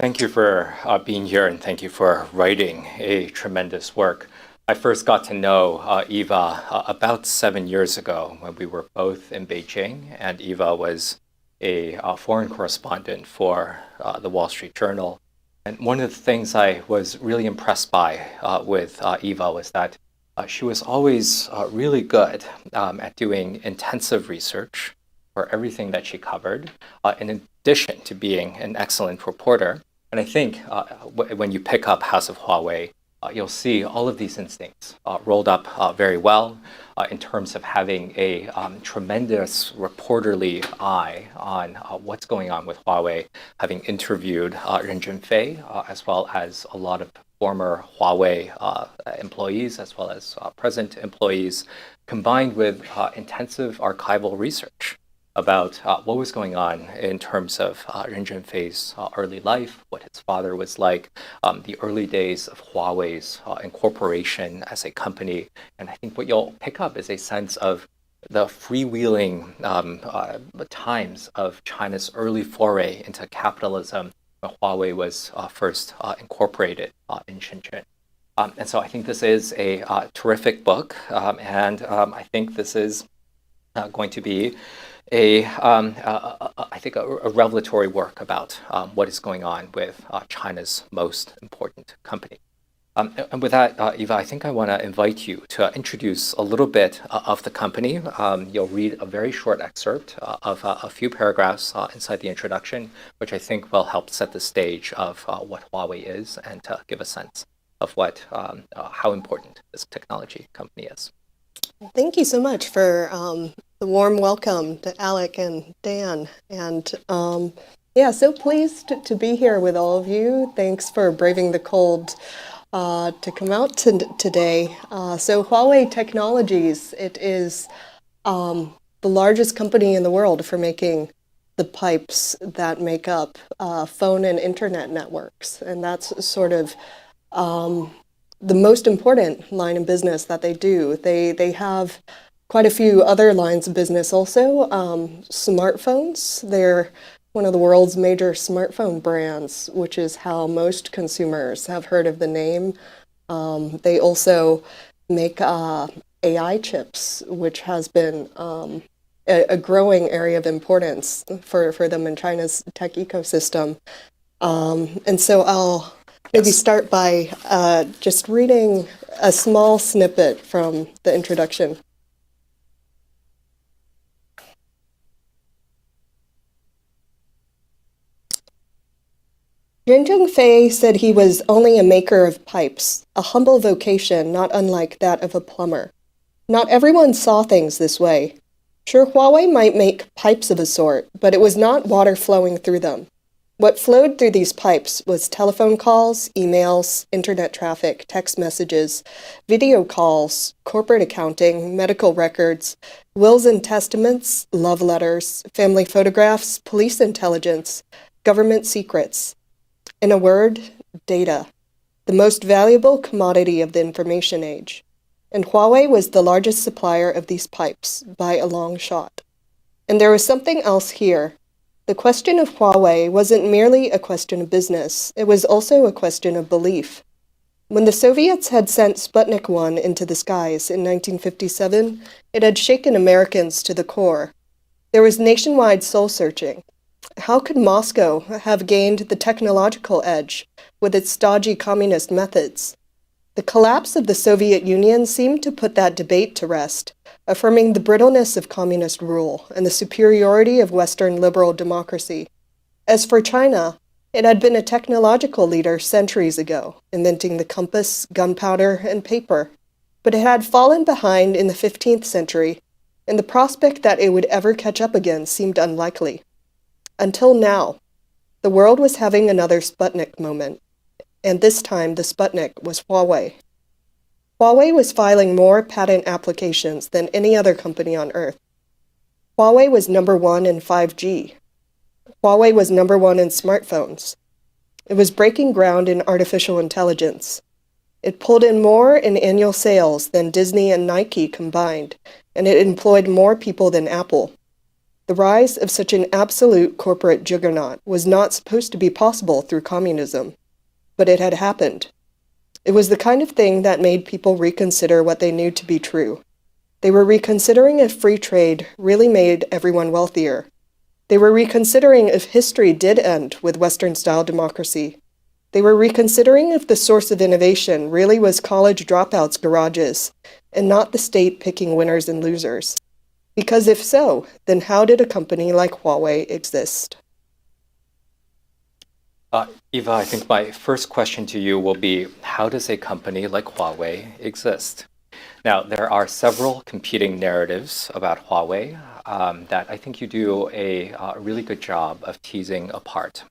Thank you for being here, and thank you for writing a tremendous work. I first got to know Eva about 7 years ago when we were both in Beijing, and Eva was a foreign correspondent for the Wall Street Journal. And one of the things I was really impressed by with Eva was that she was always really good at doing intensive research for everything that she covered, in addition to being an excellent reporter. And I think when you pick up House of Huawei, you'll see all of these instincts rolled up very well in terms of having a tremendous reporterly eye on what's going on with Huawei, having interviewed Ren Zhenfei, as well as a lot of former Huawei employees, as well as present employees, combined with intensive archival research about what was going on in terms of Ren Zhenfei's early life, what his father was like, the early days of Huawei's incorporation as a company. And I think what you'll pick up is a sense of the freewheeling times of China's early foray into capitalism when Huawei was first incorporated in Shenzhen. And so I think this is a terrific book, and I think this is going to be I think a revelatory work about what is going on with China's most important company. And with that, Eva, I think I want to invite you to introduce a little bit of the company. You'll read a very short excerpt of a few paragraphs inside the introduction, which I think will help set the stage of what Huawei is and to give a sense of how important this technology company is. Thank you so much for the warm welcome to Alec and Dan. And so pleased to be here with all of you. Thanks for braving the cold to come out today. So Huawei Technologies, it is the largest company in the world for making the pipes that make up phone and internet networks. And that's sort of the most important line of business that they do. They have quite a few other lines of business also. Smartphones, they're one of the world's major smartphone brands, which is how most consumers have heard of the name. They also make AI chips, which has been a growing area of importance for them in China's tech ecosystem. And so I'll maybe start by just reading a small snippet from the introduction. Ren Zhenfei said he was only a maker of pipes, a humble vocation not unlike that of a plumber. Not everyone saw things this way. Sure, Huawei might make pipes of a sort, but it was not water flowing through them. What flowed through these pipes was telephone calls, emails, internet traffic, text messages, video calls, corporate accounting, medical records, wills and testaments, love letters, family photographs, police intelligence, government secrets. In a word, data, the most valuable commodity of the information age. And Huawei was the largest supplier of these pipes by a long shot. And there was something else here. The question of Huawei wasn't merely a question of business, it was also a question of belief. When the Soviets had sent Sputnik 1 into the skies in 1957, it had shaken Americans to the core. There was nationwide soul-searching. How could Moscow have gained the technological edge with its stodgy communist methods? The collapse of the Soviet Union seemed to put that debate to rest, affirming the brittleness of communist rule and the superiority of Western liberal democracy. As for China, it had been a technological leader centuries ago, inventing the compass, gunpowder, and paper. But it had fallen behind in the 15th century, and the prospect that it would ever catch up again seemed unlikely. Until now, the world was having another Sputnik moment, and this time the Sputnik was Huawei. Huawei was filing more patent applications than any other company on Earth. Huawei was number one in 5G. Huawei was number one in smartphones. It was breaking ground in artificial intelligence. It pulled in more in annual sales than Disney and Nike combined, and it employed more people than Apple. The rise of such an absolute corporate juggernaut was not supposed to be possible through communism, but it had happened. It was the kind of thing that made people reconsider what they knew to be true. They were reconsidering if free trade really made everyone wealthier. They were reconsidering if history did end with Western-style democracy. They were reconsidering if the source of innovation really was college dropouts' garages and not the state picking winners and losers. Because if so, then how did a company like Huawei exist? Eva, I think my first question to you will be, how does a company like Huawei exist? Now, there are several competing narratives about Huawei that I think you do a really good job of teasing apart.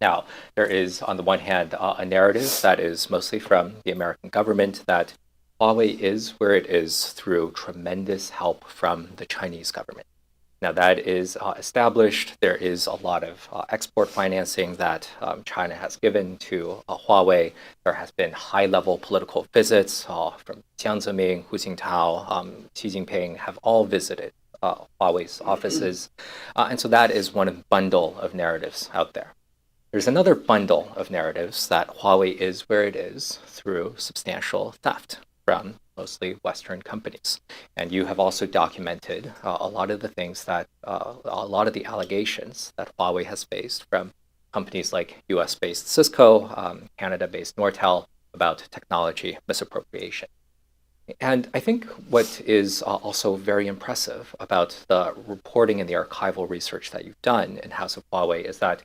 Now, there is, on the one hand, a narrative that is mostly from the American government that Huawei is where it is through tremendous help from the Chinese government. Now, that is established. There is a lot of export financing that China has given to Huawei. There has been high-level political visits from Jiang Zemin, Hu Jintao, Xi Jinping have all visited Huawei's offices. And so that is one bundle of narratives out there. There's another bundle of narratives that Huawei is where it is through substantial theft from mostly Western companies. And you have also documented a lot of the things that, a lot of the allegations that Huawei has faced from companies like US-based Cisco, Canada-based Nortel about technology misappropriation. And I think what is also very impressive about the reporting and the archival research that you've done in House of Huawei is that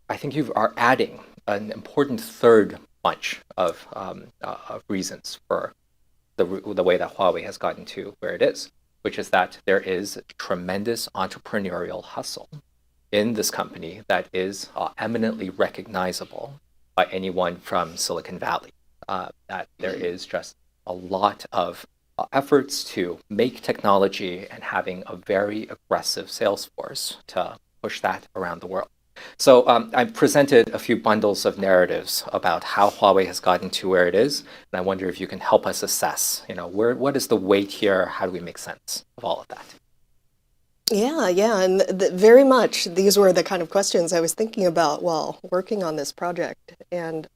I think you are adding an important third bunch of reasons for the way that Huawei has gotten to where it is, which is that there is tremendous entrepreneurial hustle in this company that is eminently recognizable by anyone from Silicon Valley. That there is just a lot of efforts to make technology and having a very aggressive sales force to push that around the world. So I presented a few bundles of narratives about how Huawei has gotten to where it is, and I wonder if you can help us assess, what is the weight here? How do we make sense of all of that? Yeah, and very much these were the kind of questions I was thinking about while working on this project. And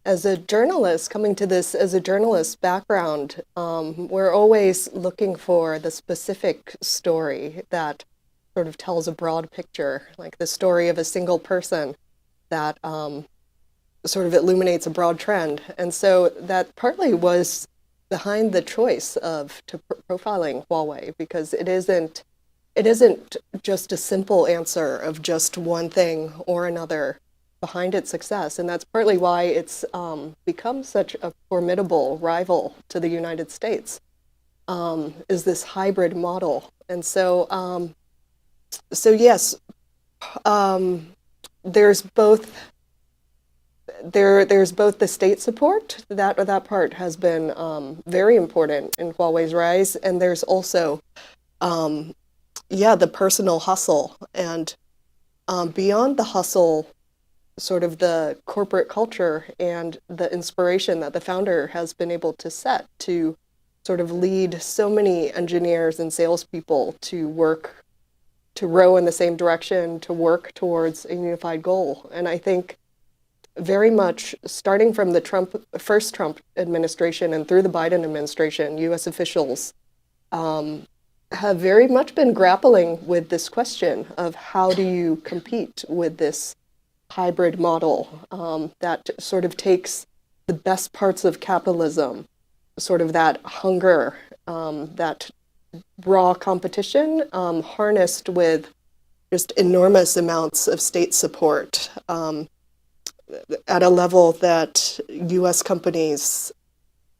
as a journalist, coming to this as a journalist background, we're always looking for the specific story that sort of tells a broad picture, like the story of a single person that sort of illuminates a broad trend. And so that partly was behind the choice of profiling Huawei, because it isn't just a simple answer of just one thing or another behind its success. And that's partly why it's become such a formidable rival to the United States, is this hybrid model. And so yes, there's both the state support, that part has been very important in Huawei's rise, and there's also the personal hustle, and beyond the hustle, sort of the corporate culture and the inspiration that the founder has been able to set to sort of lead so many engineers and salespeople to row in the same direction, to work towards a unified goal. And I think very much starting from the first Trump administration and through the Biden administration, U.S. officials have very much been grappling with this question of how do you compete with this hybrid model that sort of takes the best parts of capitalism, sort of that hunger, that raw competition, harnessed with just enormous amounts of state support at a level that U.S. companies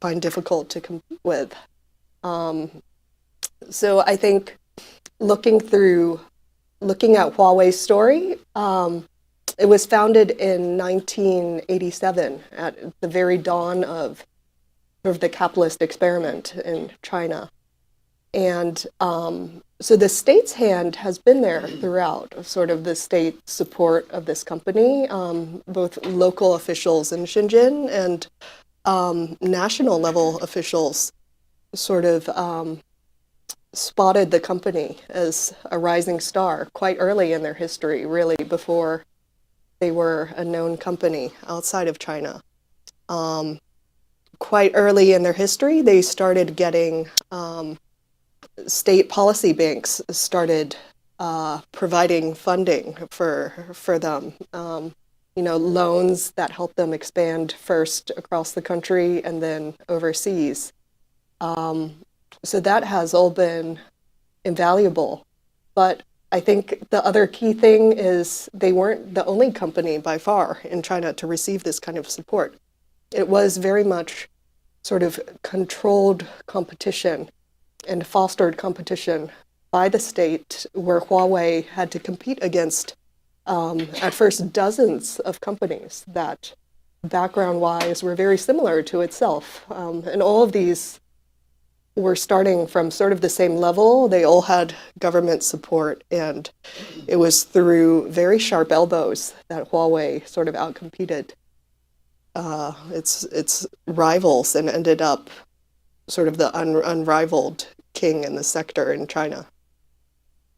find difficult to compete with. So I think looking at Huawei's story, it was founded in 1987 at the very dawn of sort of the capitalist experiment in China. And so the state's hand has been there throughout, sort of the state support of this company, both local officials in Shenzhen and national level officials sort of spotted the company as a rising star quite early in their history, really before they were a known company outside of China. Quite early in their history, they started getting state policy banks started providing funding for them. Loans that helped them expand first across the country and then overseas. So that has all been invaluable. But I think the other key thing is they weren't the only company by far in China to receive this kind of support. It was very much sort of controlled competition and fostered competition by the state, where Huawei had to compete against, at first, dozens of companies that, background-wise, were very similar to itself. And all of these were starting from sort of the same level. They all had government support, and it was through very sharp elbows that Huawei sort of outcompeted its rivals and ended up sort of the unrivaled king in the sector in China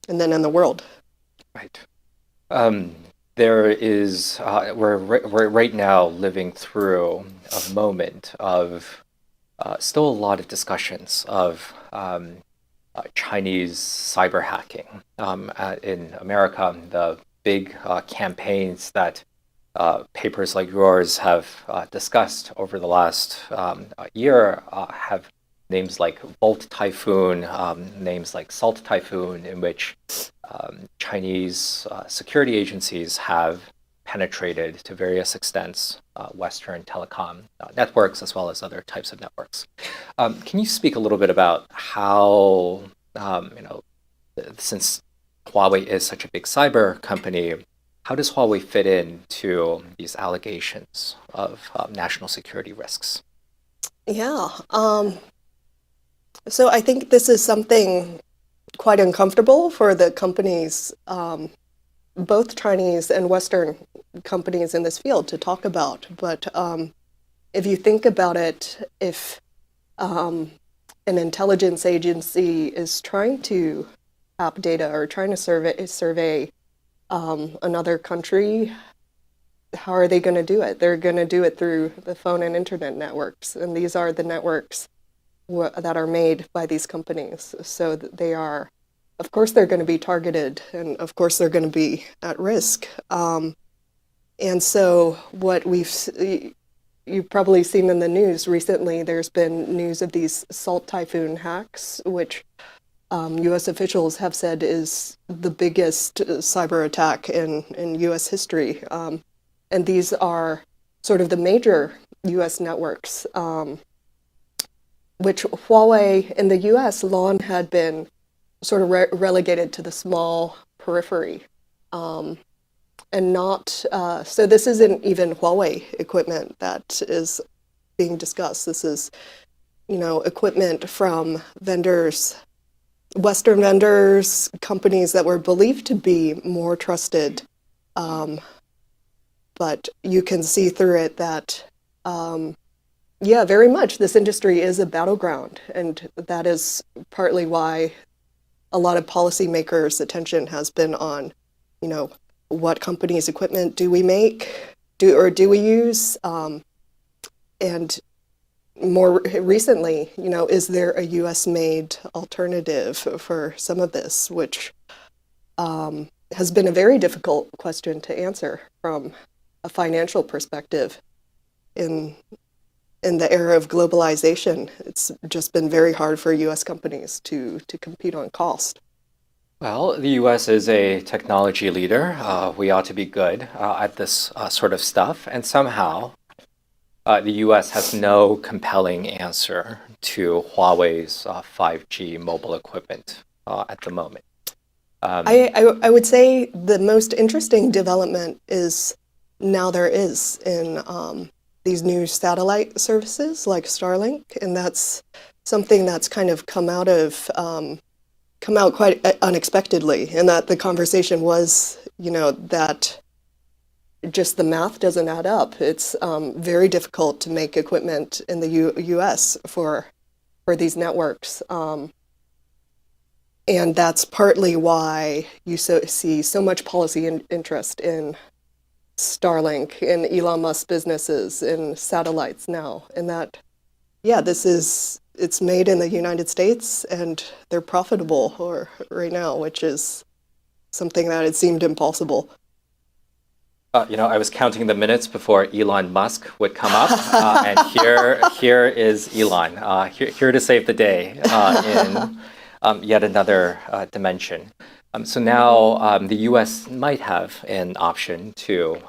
and then in the world. Right. There is, we're right now living through a moment of still a lot of discussions of Chinese cyber hacking. In America, the big campaigns that papers like yours have discussed over the last year have names like Volt Typhoon, names like Salt Typhoon, in which Chinese security agencies have penetrated to various extents Western telecom networks as well as other types of networks. Can you speak a little bit about how, since Huawei is such a big cyber company, how does Huawei fit into these allegations of national security risks? Yeah. So I think this is something quite uncomfortable for the companies, both Chinese and Western companies in this field, to talk about. But if you think about it, if an intelligence agency is trying to tap data or trying to survey another country, how are they going to do it? They're going to do it through the phone and internet networks. And these are the networks that are made by these companies. So they are, of course, they're going to be targeted, and of course, they're going to be at risk. And so what you've probably seen in the news recently, there's been news of these Salt Typhoon hacks, which U.S. officials have said is the biggest cyber attack in U.S. history. And these are sort of the major U.S. networks, which Huawei in the U.S. long had been sort of relegated to the small periphery. And not, so this isn't even Huawei equipment that is being discussed. This is, equipment from vendors, Western vendors, companies that were believed to be more trusted. But you can see through it that, very much this industry is a battleground. And that is partly why a lot of policymakers' attention has been on, what companies' equipment do we make, do we use? And more recently, is there a U.S.-made alternative for some of this, which has been a very difficult question to answer from a financial perspective. In the era of globalization, it's just been very hard for U.S. companies to compete on cost. Well, the U.S. is a technology leader. We ought to be good at this sort of stuff. And somehow, the U.S. has no compelling answer to Huawei's 5G mobile equipment at the moment. I would say the most interesting development is now there is in these new satellite services like Starlink, and that's something that's kind of come out quite unexpectedly, and that the conversation was, that just the math doesn't add up. It's very difficult to make equipment in the U.S. for these networks. And that's partly why you see so much policy interest in Starlink, in Elon Musk businesses, in satellites now. And that, it's made in the United States and they're profitable right now, which is something that it seemed impossible. I was counting the minutes before Elon Musk would come up, and here is Elon, here to save the day in yet another dimension. So now the U.S. might have an option to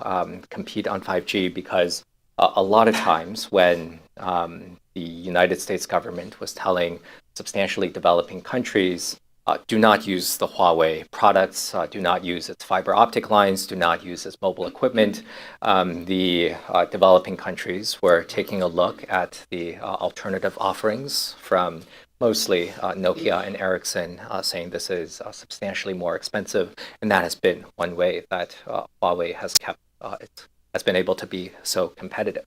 compete on 5G because a lot of times when the United States government was telling substantially developing countries, do not use the Huawei products, do not use its fiber optic lines, do not use its mobile equipment. The developing countries were taking a look at the alternative offerings from mostly Nokia and Ericsson, saying this is substantially more expensive. And that has been one way that Huawei has been able to be so competitive.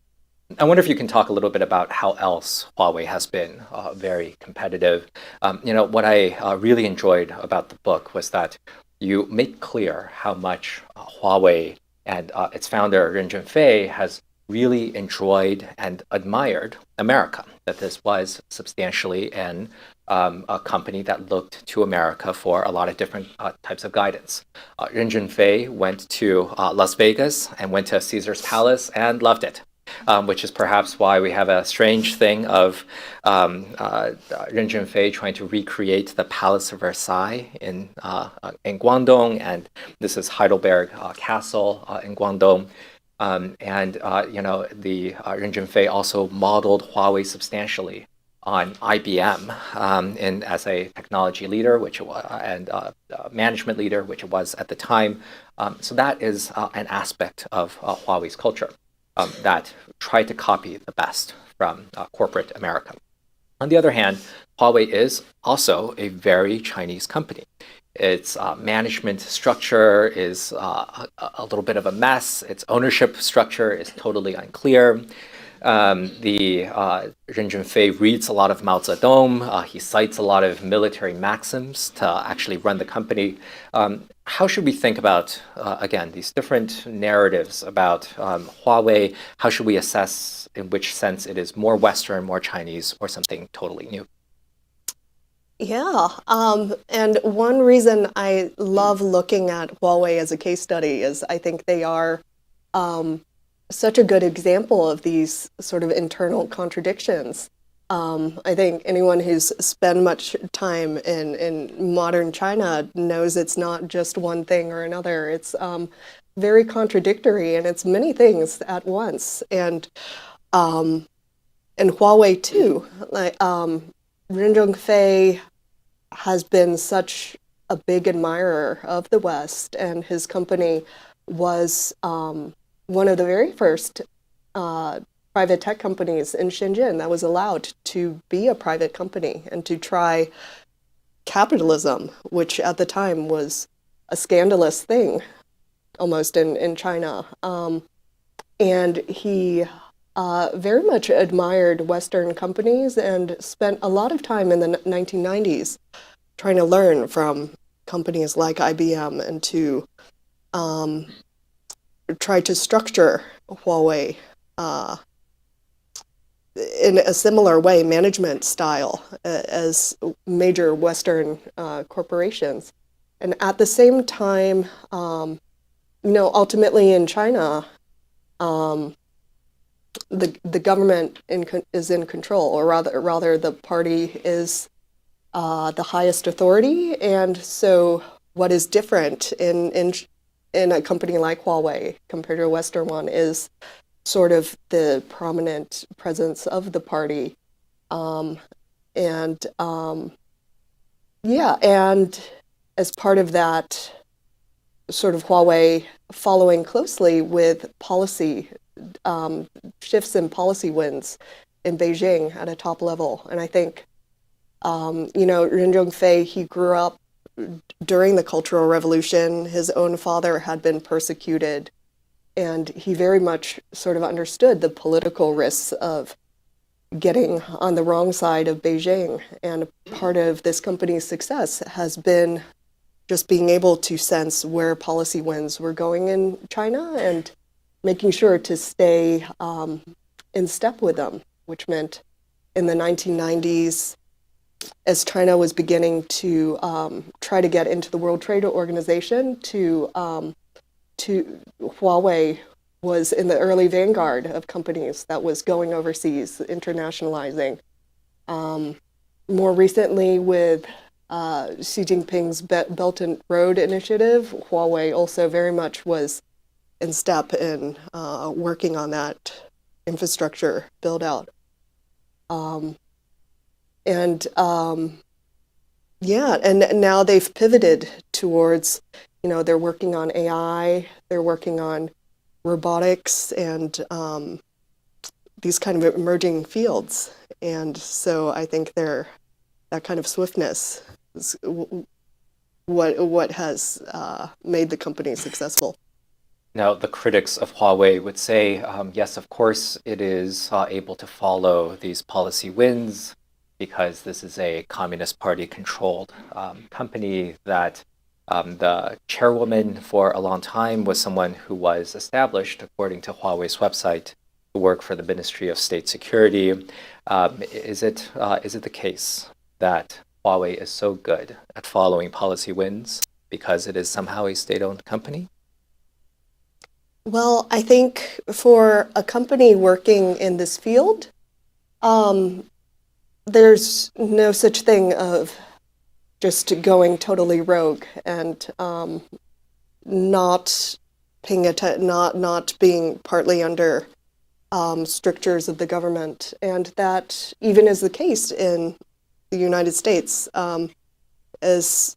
I wonder if you can talk a little bit about how else Huawei has been very competitive. What I really enjoyed about the book was that you make clear how much Huawei and its founder, Ren Zhengfei, has really enjoyed and admired America, that this was substantially a company that looked to America for a lot of different types of guidance. Ren Zhengfei went to Las Vegas and went to Caesar's Palace and loved it. Which is perhaps why we have a strange thing of Ren Zhengfei trying to recreate the Palace of Versailles in Guangdong, and this is Heidelberg Castle in Guangdong. The Ren Zhengfei also modeled Huawei substantially on IBM and as a technology leader, which it was, and management leader, which it was at the time. So that is an aspect of Huawei's culture. That try to copy the best from corporate America. On the other hand, Huawei is also a very Chinese company. Its management structure is a little bit of a mess. Its ownership structure is totally unclear. Ren Zhengfei reads a lot of Mao Zedong. He cites a lot of military maxims to actually run the company. How should we think about, again, these different narratives about Huawei? How should we assess in which sense it is more Western, more Chinese, or something totally new? Yeah, and one reason I love looking at Huawei as a case study is I think they are such a good example of these sort of internal contradictions. I think anyone who's spent much time in modern China knows it's not just one thing or another. It's very contradictory, and it's many things at once. And Huawei too. Ren Zhengfei has been such a big admirer of the West, and his company was one of the very first private tech companies in Shenzhen that was allowed to be a private company and to try capitalism, which at the time was a scandalous thing almost in China. And he very much admired Western companies and spent a lot of time in the 1990s trying to learn from companies like IBM and to try to structure Huawei in a similar way, management style, as major Western corporations. And at the same time, ultimately in China, the government is in control, or rather the party is the highest authority. And so what is different in a company like Huawei compared to a Western one is sort of the prominent presence of the party. And as part of that, sort of Huawei following closely with policy shifts in policy winds in Beijing at a top level. And I think, Ren Zhengfei, he grew up during the Cultural Revolution. His own father had been persecuted, and he very much sort of understood the political risks of getting on the wrong side of Beijing. And part of this company's success has been just being able to sense where policy winds were going in China and making sure to stay in step with them, which meant in the 1990s, as China was beginning to try to get into the World Trade Organization, to Huawei was in the early vanguard of companies that was going overseas, internationalizing. More recently, with Xi Jinping's Belt and Road Initiative, Huawei also very much was in step in working on that infrastructure build out. And now they've pivoted towards, they're working on AI, they're working on robotics and these kind of emerging fields. And so I think that kind of swiftness is what has made the company successful. Now, the critics of Huawei would say, yes, of course, it is able to follow these policy winds because this is a Communist Party-controlled company that the chairwoman for a long time was someone who was established, according to Huawei's website, to work for the Ministry of State Security. Is it the case that Huawei is so good at following policy winds because it is somehow a state-owned company? Well, I think for a company working in this field, there's no such thing of just going totally rogue and not being partly under strictures of the government, and that even is the case in the United States. As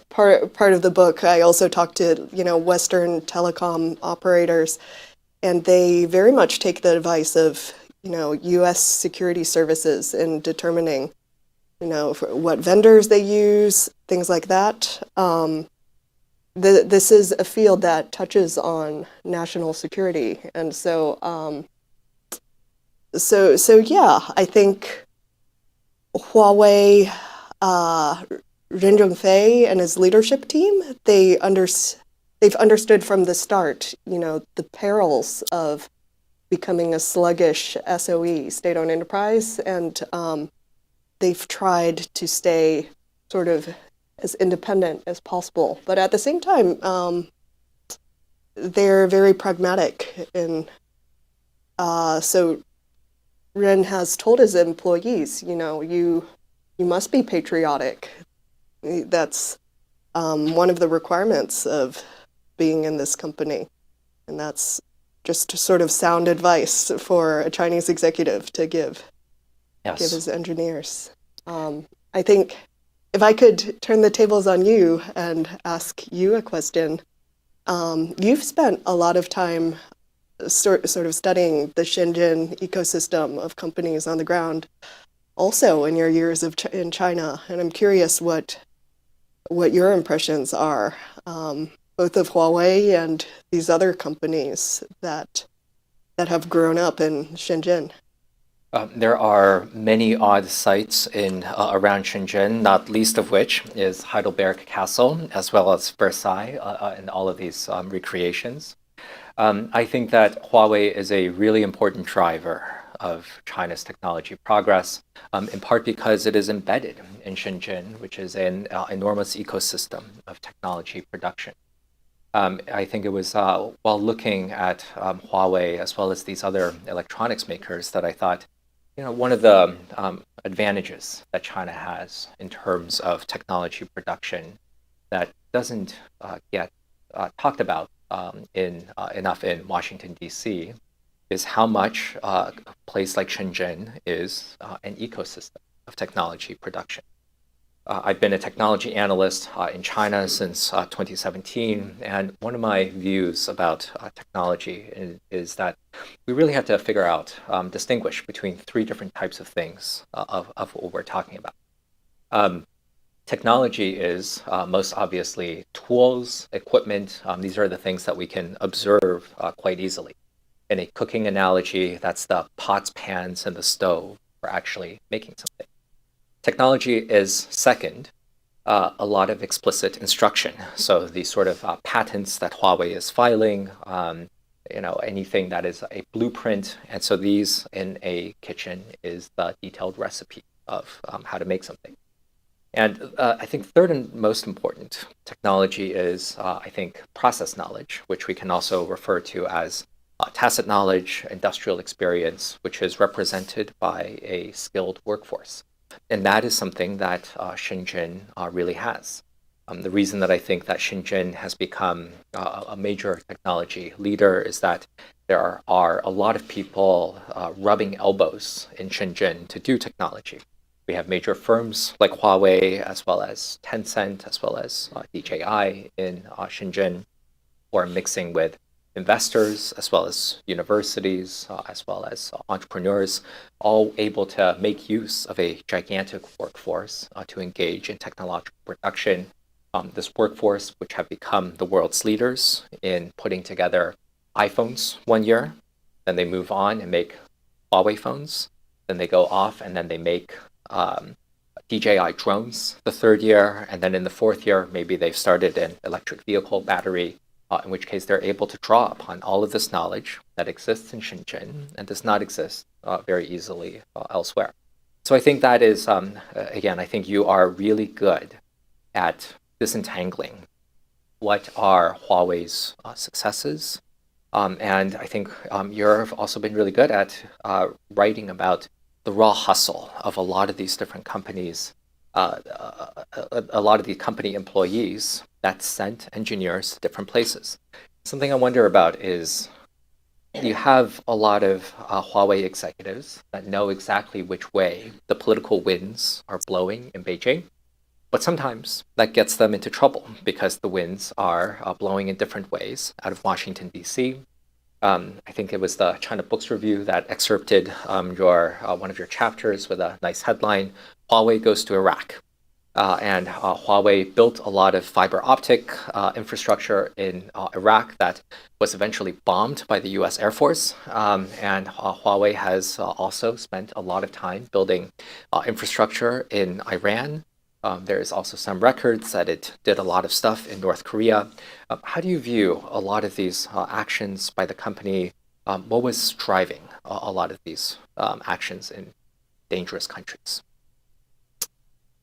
part of the book, I also talked to Western telecom operators, and they very much take the advice of U.S. security services in determining what vendors they use, things like that. This is a field that touches on national security, and so yeah, I think Huawei, Ren Zhengfei and his leadership team, they've understood from the start, the perils of becoming a sluggish SOE, state-owned enterprise, and they've tried to stay sort of as independent as possible. But at the same time, they're very pragmatic. So Ren has told his employees, you must be patriotic. That's one of the requirements of being in this company. And that's just sort of sound advice for a Chinese executive to give his engineers. I think if I could turn the tables on you and ask you a question, you've spent a lot of time sort of studying the Shenzhen ecosystem of companies on the ground, also in your years in China, and I'm curious what your impressions are, both of Huawei and these other companies that have grown up in Shenzhen. There are many odd sites around Shenzhen, not least of which is Heidelberg Castle, as well as Versailles, and all of these recreations. I think that Huawei is a really important driver of China's technology progress, in part because it is embedded in Shenzhen, which is an enormous ecosystem of technology production. I think it was while looking at Huawei as well as these other electronics makers that I thought, one of the advantages that China has in terms of technology production that doesn't get talked about enough in Washington, D.C., is how much a place like Shenzhen is an ecosystem of technology production. I've been a technology analyst in China since 2017, and one of my views about technology is that we really have to figure out, distinguish between three different types of things of what we're talking about. Technology is most obviously tools, equipment. These are the things that we can observe quite easily. In a cooking analogy, that's the pots, pans, and the stove for actually making something. Technology is second, a lot of explicit instruction. So the sort of patents that Huawei is filing, anything that is a blueprint. And so these in a kitchen is the detailed recipe of how to make something. And I think third and most important, technology is, I think, process knowledge, which we can also refer to as tacit knowledge, industrial experience, which is represented by a skilled workforce. And that is something that Shenzhen really has. The reason that I think that Shenzhen has become a major technology leader is that there are a lot of people rubbing elbows in Shenzhen to do technology. We have major firms like Huawei, as well as Tencent, as well as DJI in Shenzhen, who are mixing with investors, as well as universities, as well as entrepreneurs, all able to make use of a gigantic workforce to engage in technological production. This workforce, which have become the world's leaders in putting together iPhones one year, then they move on and make Huawei phones, then they go off and then they make DJI drones the third year, and then in the fourth year, maybe they've started an electric vehicle battery, in which case they're able to draw upon all of this knowledge that exists in Shenzhen and does not exist very easily elsewhere. So I think that is, again, I think you are really good at disentangling what are Huawei's successes. And I think you've also been really good at writing about the raw hustle of a lot of these different companies, a lot of the company employees that sent engineers to different places. Something I wonder about is you have a lot of Huawei executives that know exactly which way the political winds are blowing in Beijing, but sometimes that gets them into trouble because the winds are blowing in different ways out of Washington, D.C. I think it was the China Books Review that excerpted one of your chapters with a nice headline, Huawei goes to Iraq. And Huawei built a lot of fiber optic infrastructure in Iraq that was eventually bombed by the US Air Force. And Huawei has also spent a lot of time building infrastructure in Iran. There's also some records that it did a lot of stuff in North Korea. How do you view a lot of these actions by the company? What was driving a lot of these actions in dangerous countries?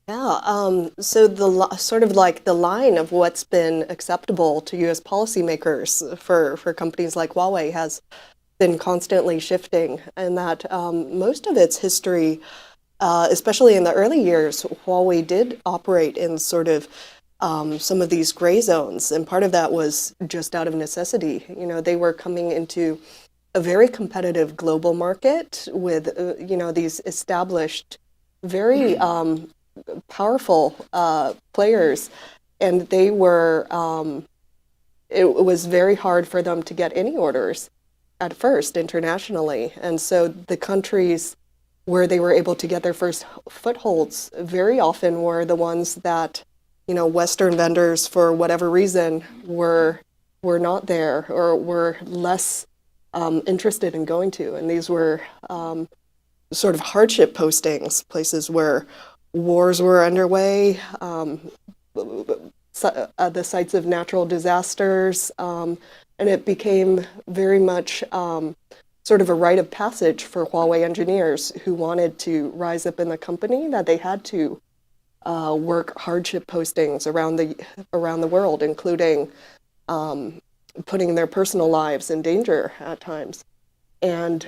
Yeah, so sort of like the line of what's been acceptable to U.S. policymakers for companies like Huawei has been constantly shifting, and that most of its history, especially in the early years, Huawei did operate in sort of some of these gray zones, and part of that was just out of necessity. You know, they were coming into a very competitive global market with, these established, very powerful players, and they were, it was very hard for them to get any orders at first internationally. And so the countries where they were able to get their first footholds very often were the ones that, Western vendors, for whatever reason, were not there or were less interested in going to. And these were sort of hardship postings, places where wars were underway, the sites of natural disasters, and it became very much sort of a rite of passage for Huawei engineers who wanted to rise up in the company, that they had to work hardship postings around the world, including putting their personal lives in danger at times. And,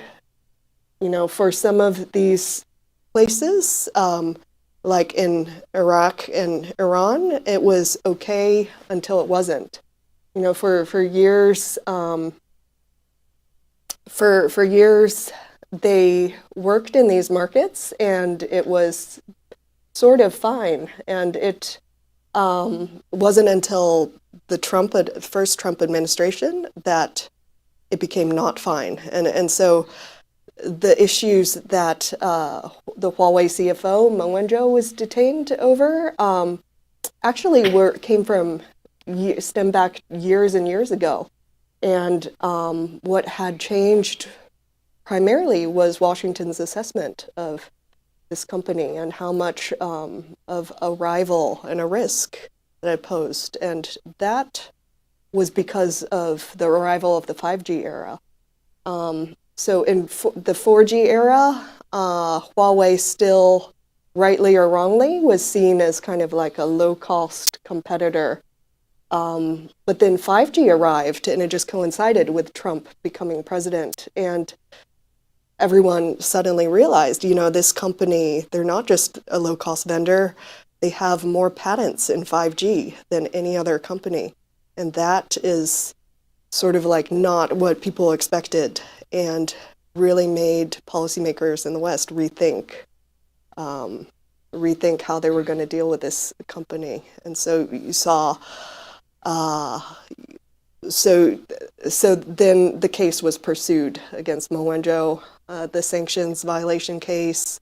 for some of these places, like in Iraq and Iran, it was okay until it wasn't. For years, for years, they worked in these markets, and it was sort of fine. And it wasn't until the first Trump administration that it became not fine. And so the issues that the Huawei CFO, Meng Wanzhou, was detained over actually stem back years and years ago. And what had changed primarily was Washington's assessment of this company and how much of a rival and a risk that it posed. And that was because of the arrival of the 5G era. So in the 4G era, Huawei still, rightly or wrongly, was seen as kind of like a low-cost competitor. But then 5G arrived, and it just coincided with Trump becoming president. And everyone suddenly realized, this company, they're not just a low-cost vendor, they have more patents in 5G than any other company. And that is sort of like not what people expected, and really made policymakers in the West rethink how they were going to deal with this company. And so you saw, so then the case was pursued against Mo Wenjo, the sanctions violation case.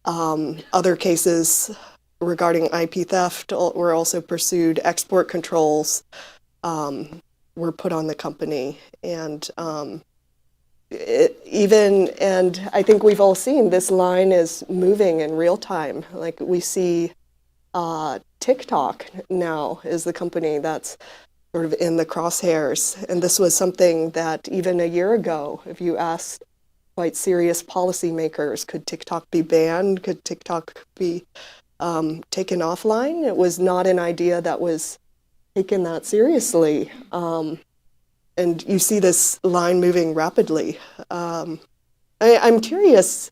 Other cases regarding IP theft were also pursued. Export controls were put on the company, and and I think we've all seen this line is moving in real time. Like we see TikTok now is the company that's sort of in the crosshairs, and this was something that even a year ago, if you asked quite serious policymakers, could TikTok be banned? Could TikTok be taken offline? It was not an idea that was taken that seriously. And you see this line moving rapidly. I'm curious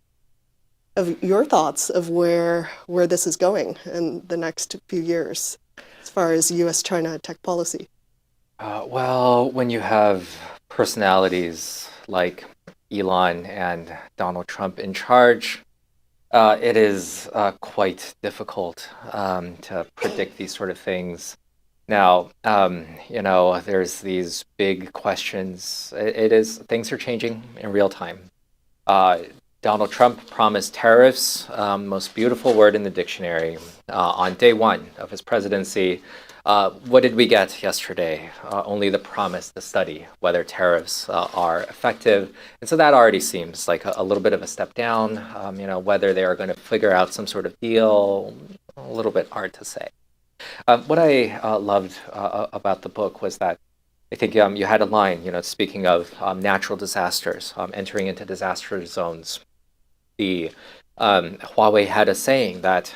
of your thoughts of where this is going in the next few years as far as U.S.-China tech policy. Well, when you have personalities like Elon and Donald Trump in charge, it is quite difficult to predict these sort of things. Now, there's these big questions. Things are changing in real time. Donald Trump promised tariffs, most beautiful word in the dictionary, on day one of his presidency. What did we get yesterday? Only the promise, the study, whether tariffs are effective. And so that already seems like a little bit of a step down. Whether they are going to figure out some sort of deal, a little bit hard to say. What I loved about the book was that I think you had a line, speaking of natural disasters, entering into disaster zones. The Huawei had a saying that,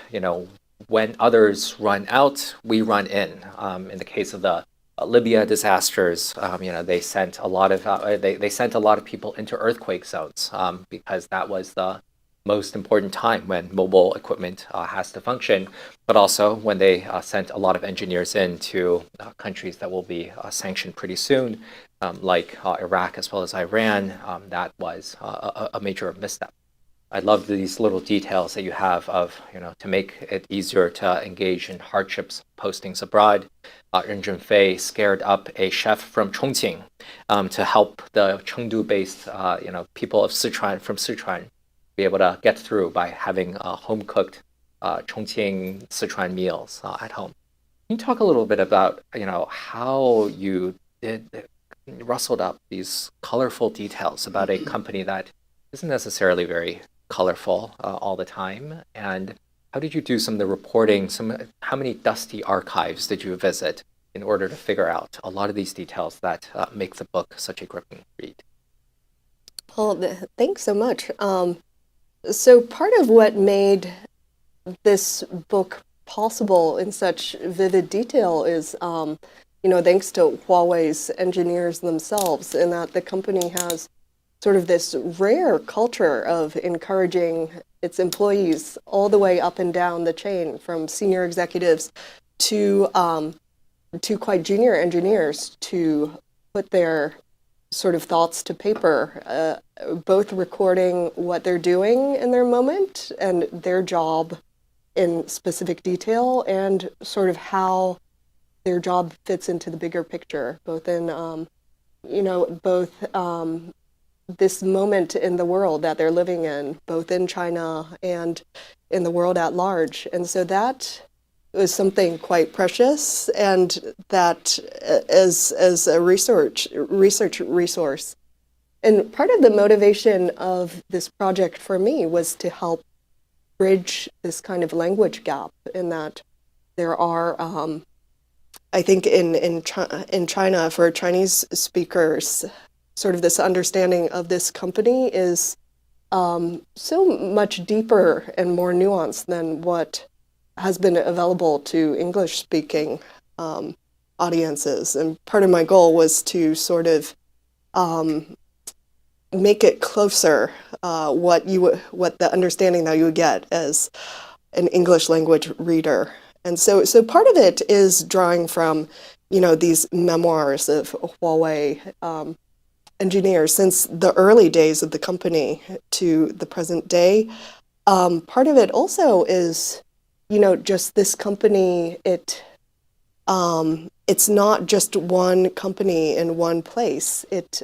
when others run out, we run in. In the case of the Libya disasters, they sent a lot of people into earthquake zones because that was the most important time when mobile equipment has to function, but also when they sent a lot of engineers into countries that will be sanctioned pretty soon, like Iraq as well as Iran. That was a major misstep. I love these little details that you have of, to make it easier to engage in hardships postings abroad. Ren Zhenfei scared up a chef from Chongqing to help the Chengdu-based, people of Sichuan be able to get through by having home-cooked Chongqing Sichuan meals at home. Can you talk a little bit about, how you rustled up these colorful details about a company that isn't necessarily very colorful all the time, and how did you do some of the reporting? How many dusty archives did you visit in order to figure out a lot of these details that make the book such a gripping read? Well, thanks so much. So part of what made this book possible in such vivid detail is, thanks to Huawei's engineers themselves, in that the company has sort of this rare culture of encouraging its employees all the way up and down the chain, from senior executives to quite junior engineers, to put their sort of thoughts to paper, both recording what they're doing in their moment and their job in specific detail, and sort of how their job fits into the bigger picture, both in, this moment in the world that they're living in, both in China and in the world at large. And so that something quite precious, and that as a research resource. And part of the motivation of this project for me was to help bridge this kind of language gap, in that there are, I think in China, for Chinese speakers, sort of this understanding of this company is so much deeper and more nuanced than what has been available to English-speaking audiences. And part of my goal was to sort of make it closer, what the understanding that you would get as an English language reader. And so part of it is drawing from, these memoirs of Huawei engineers since the early days of the company to the present day. Part of it also is, just this company, it's not just one company in one place. It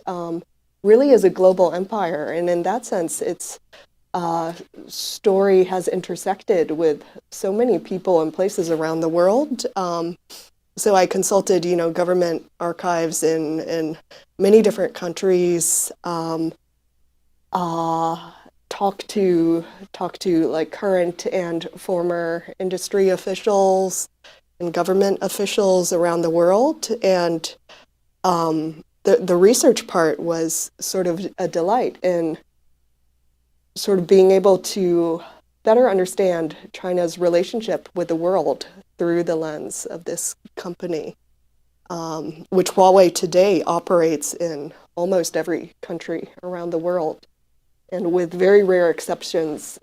really is a global empire. And in that sense, its story has intersected with so many people and places around the world. So I consulted, government archives in many different countries, talk to like current and former industry officials and government officials around the world. And the research part was sort of a delight in sort of being able to better understand China's relationship with the world through the lens of this company, which Huawei today operates in almost every country around the world. And with very rare exceptions,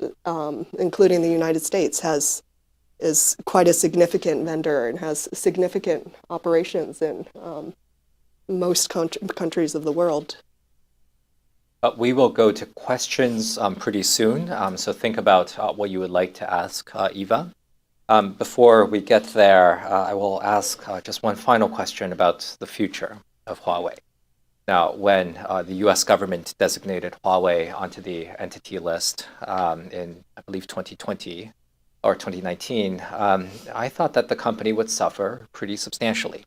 including the United States, is quite a significant vendor and has significant operations in most countries of the world. We will go to questions pretty soon, so think about what you would like to ask Eva. Before we get there, I will ask just one final question about the future of Huawei. Now, when the US government designated Huawei onto the entity list in, I believe, 2020 or 2019, I thought that the company would suffer pretty substantially.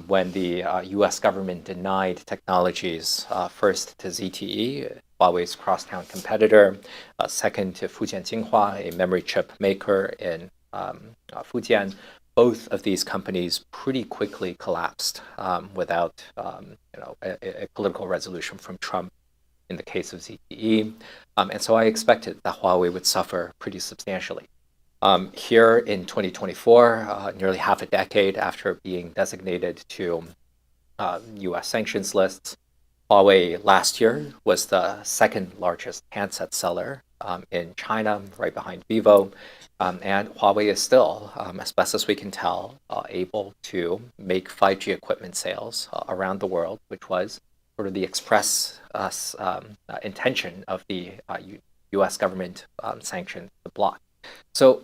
When the US government denied technologies, first to ZTE, Huawei's crosstown competitor, second to Fujian Jinhua, a memory chip maker in Fujian. Both of these companies pretty quickly collapsed without a political resolution from Trump in the case of ZTE. And so I expected that Huawei would suffer pretty substantially. Here in 2024, nearly half a decade after being designated to US sanctions lists, Huawei last year was the second largest handset seller in China, right behind Vivo. And Huawei is still, as best as we can tell, able to make 5G equipment sales around the world, which was sort of the express intention of the US government sanctioned the bloc. So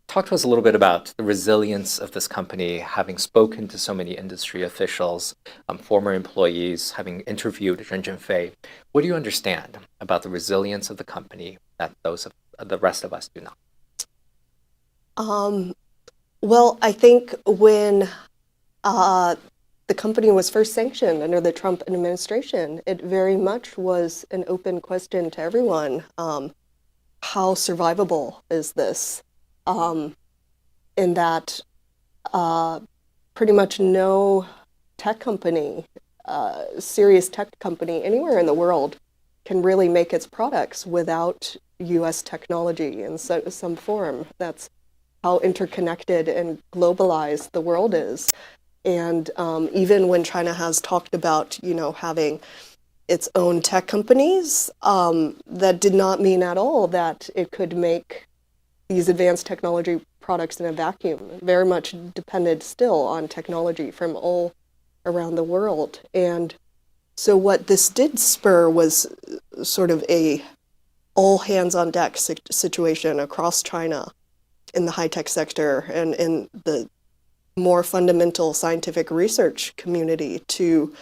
talk to us a little bit about the resilience of this company, having spoken to so many industry officials, former employees, having interviewed Ren Zhenfei. What do you understand about the resilience of the company that the rest of us do not? Well, I think when the company was first sanctioned under the Trump administration, it very much was an open question to everyone. How survivable is this? In that pretty much no tech company, serious tech company anywhere in the world can really make its products without US technology in some form. That's how interconnected and globalized the world is. And even when China has talked about, having its own tech companies, that did not mean at all that it could make these advanced technology products in a vacuum. Very much depended still on technology from all around the world. And so what this did spur was sort of a all hands on deck situation across China in the high-tech sector and in the more fundamental scientific research community to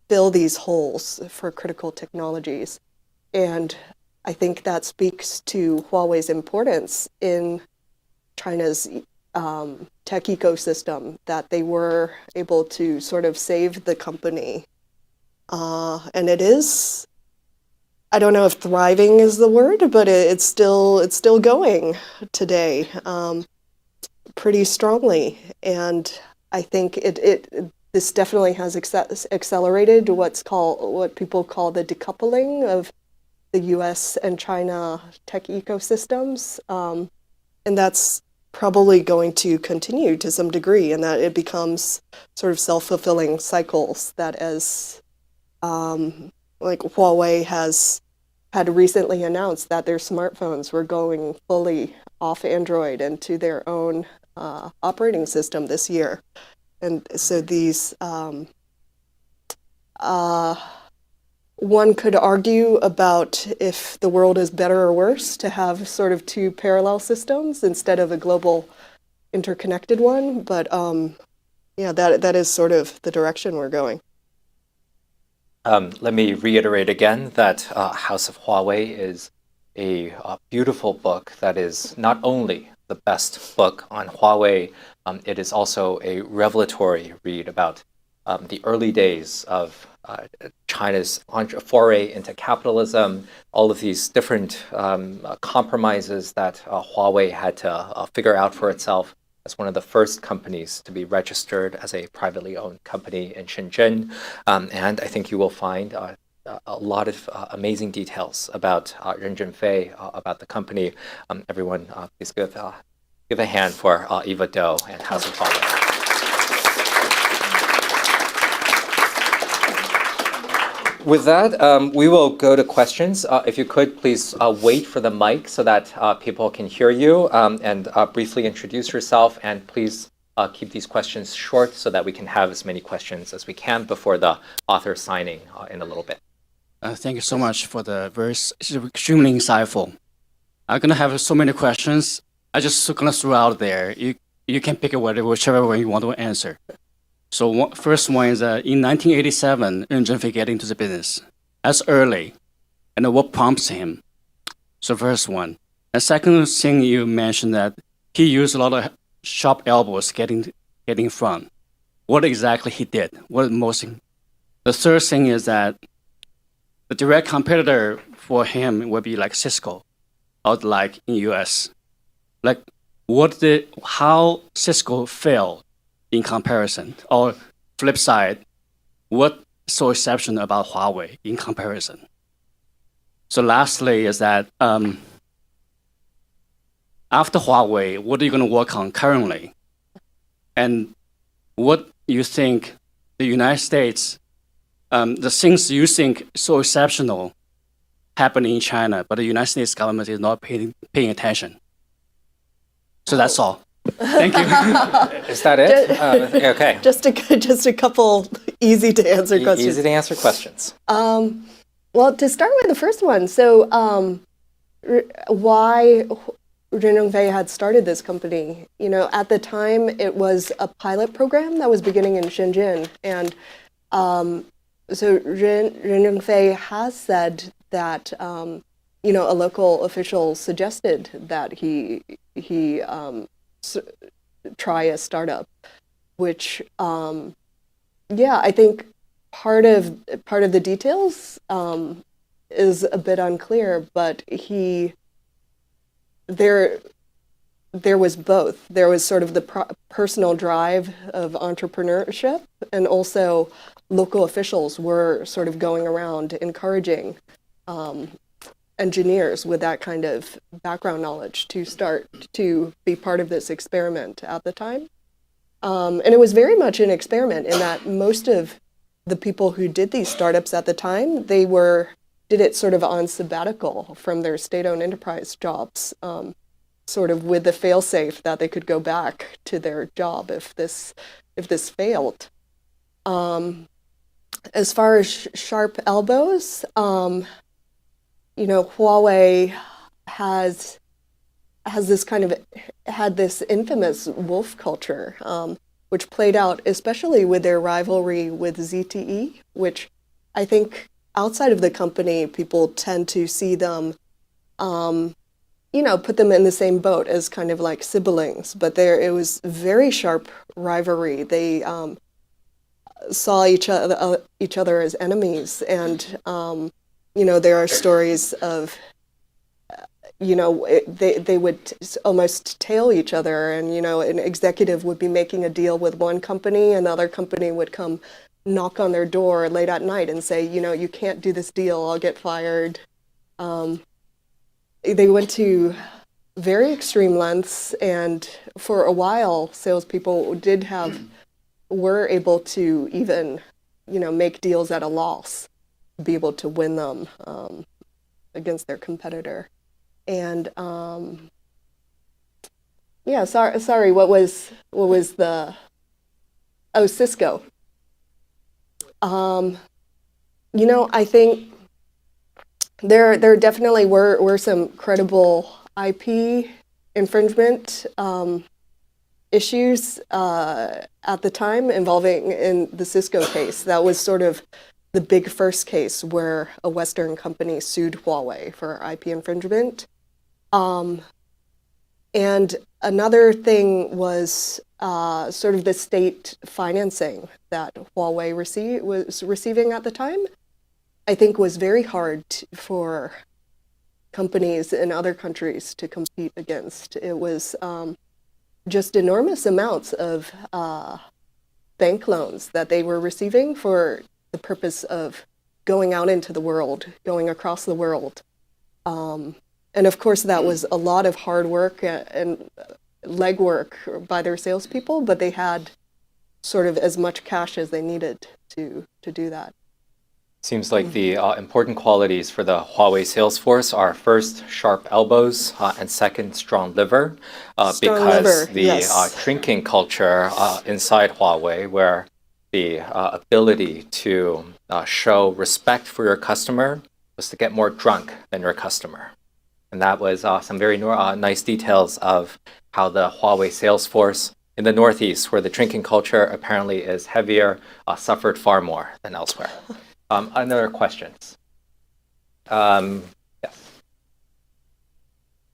fill these holes for critical technologies. And I think that speaks to Huawei's importance in China's tech ecosystem that they were able to sort of save the company. And it is, I don't know if thriving is the word, but it's still going today pretty strongly. And I think this definitely has accelerated what people call the decoupling of the U.S. and China tech ecosystems. And that's probably going to continue to some degree, and that it becomes sort of self-fulfilling cycles that as like Huawei had recently announced that their smartphones were going fully off Android and to their own operating system this year. And so these, one could argue about if the world is better or worse to have sort of two parallel systems instead of a global interconnected one. But yeah, that is sort of the direction we're going. Let me reiterate again that House of Huawei is a beautiful book that is not only the best book on Huawei, it is also a revelatory read about the early days of China's foray into capitalism, all of these different compromises that Huawei had to figure out for itself as one of the first companies to be registered as a privately owned company in Shenzhen. And I think you will find a lot of amazing details about Ren Zhenfei, about the company. Everyone, please give a hand for Eva Do and House of Huawei. With that, we will go to questions. If you could, please wait for the mic so that people can hear you, and briefly introduce yourself, and please keep these questions short so that we can have as many questions as we can before the author signing in a little bit. Thank you so much for the very extremely insightful. I'm going to have so many questions. I just going to throw out there. You can pick whichever one you want to answer. So first one is in 1987, Ren Zhenfei get into the business. That's early. And what prompts him? So first one. And second thing you mentioned that he used a lot of sharp elbows getting in front. What exactly he did? The third thing is that the direct competitor for him would be like Cisco, out like in US. Like how Cisco failed in comparison, or flip side, what's so exceptional about Huawei in comparison? So lastly is that after Huawei, what are you going to work on currently? And what you think the United States, the things you think so exceptional happen in China, but the United States government is not paying attention. So that's all. Thank you. Is that it? Okay. Just a couple easy to answer questions. Easy to answer questions. Well, to start with the first one, so why Ren Zhenfei had started this company? You know, at the time it was a pilot program that was beginning in Shenzhen, and so Ren Zhenfei has said that you know, a local official suggested that he try a startup, which yeah, I think part of the details is a bit unclear, but there was both. There was sort of the personal drive of entrepreneurship, and also local officials were sort of going around encouraging engineers with that kind of background knowledge to start to be part of this experiment at the time. And it was very much an experiment in that most of the people who did these startups at the time, did it sort of on sabbatical from their state-owned enterprise jobs, sort of with the fail-safe that they could go back to their job if this failed. As far as sharp elbows, you know, Huawei has this kind of had this infamous wolf culture, which played out especially with their rivalry with ZTE, which I think outside of the company people tend to see them put them in the same boat as kind of like siblings, but it was very sharp rivalry. They saw each other as enemies, and there are stories of they would almost tail each other, and an executive would be making a deal with one company, and the other company would come knock on their door late at night and say, you can't do this deal, I'll get fired. They went to very extreme lengths, and for a while, salespeople were able to even, make deals at a loss, be able to win them against their competitor. And sorry, what was the Cisco? I think there definitely were some credible IP infringement issues at the time involving in the Cisco case. That was sort of the big first case where a Western company sued Huawei for IP infringement. And another thing was sort of the state financing that Huawei was receiving at the time, I think was very hard for companies in other countries to compete against. It was just enormous amounts of bank loans that they were receiving for the purpose of going out into the world, going across the world. And of course, that was a lot of hard work and legwork by their salespeople, but they had sort of as much cash as they needed to do that. Seems like the important qualities for the Huawei sales force are first, sharp elbows, and second, strong liver. Because the yes. drinking culture inside Huawei, where the ability to show respect for your customer was to get more drunk than your customer. And that was some very nice details of how the Huawei sales force in the Northeast, where the drinking culture apparently is heavier, suffered far more than elsewhere. Other questions? Yes.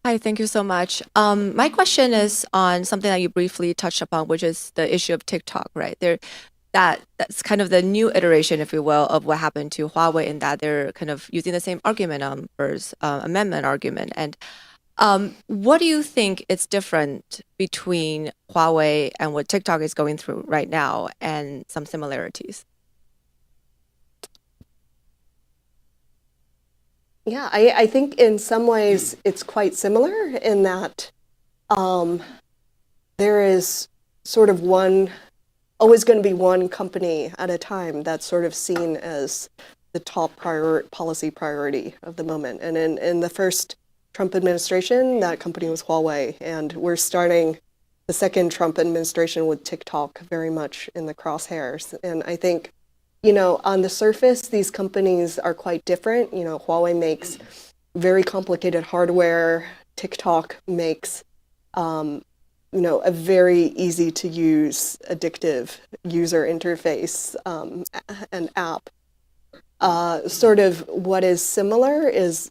Hi, thank you so much. My question is on something that you briefly touched upon, which is the issue of TikTok, right? That's kind of the new iteration, if you will, of what happened to Huawei, in that they're kind of using the same argument, First Amendment argument. And what do you think is different between Huawei and what TikTok is going through right now, and some similarities? Yeah, I think in some ways it's quite similar in that there is sort of always going to be one company at a time that's sort of seen as the top policy priority of the moment. And in the first Trump administration, that company was Huawei, and we're starting the second Trump administration with TikTok very much in the crosshairs. And I think, on the surface, these companies are quite different. Huawei makes very complicated hardware. TikTok makes, a very easy to use, addictive user interface and app. Sort of what is similar is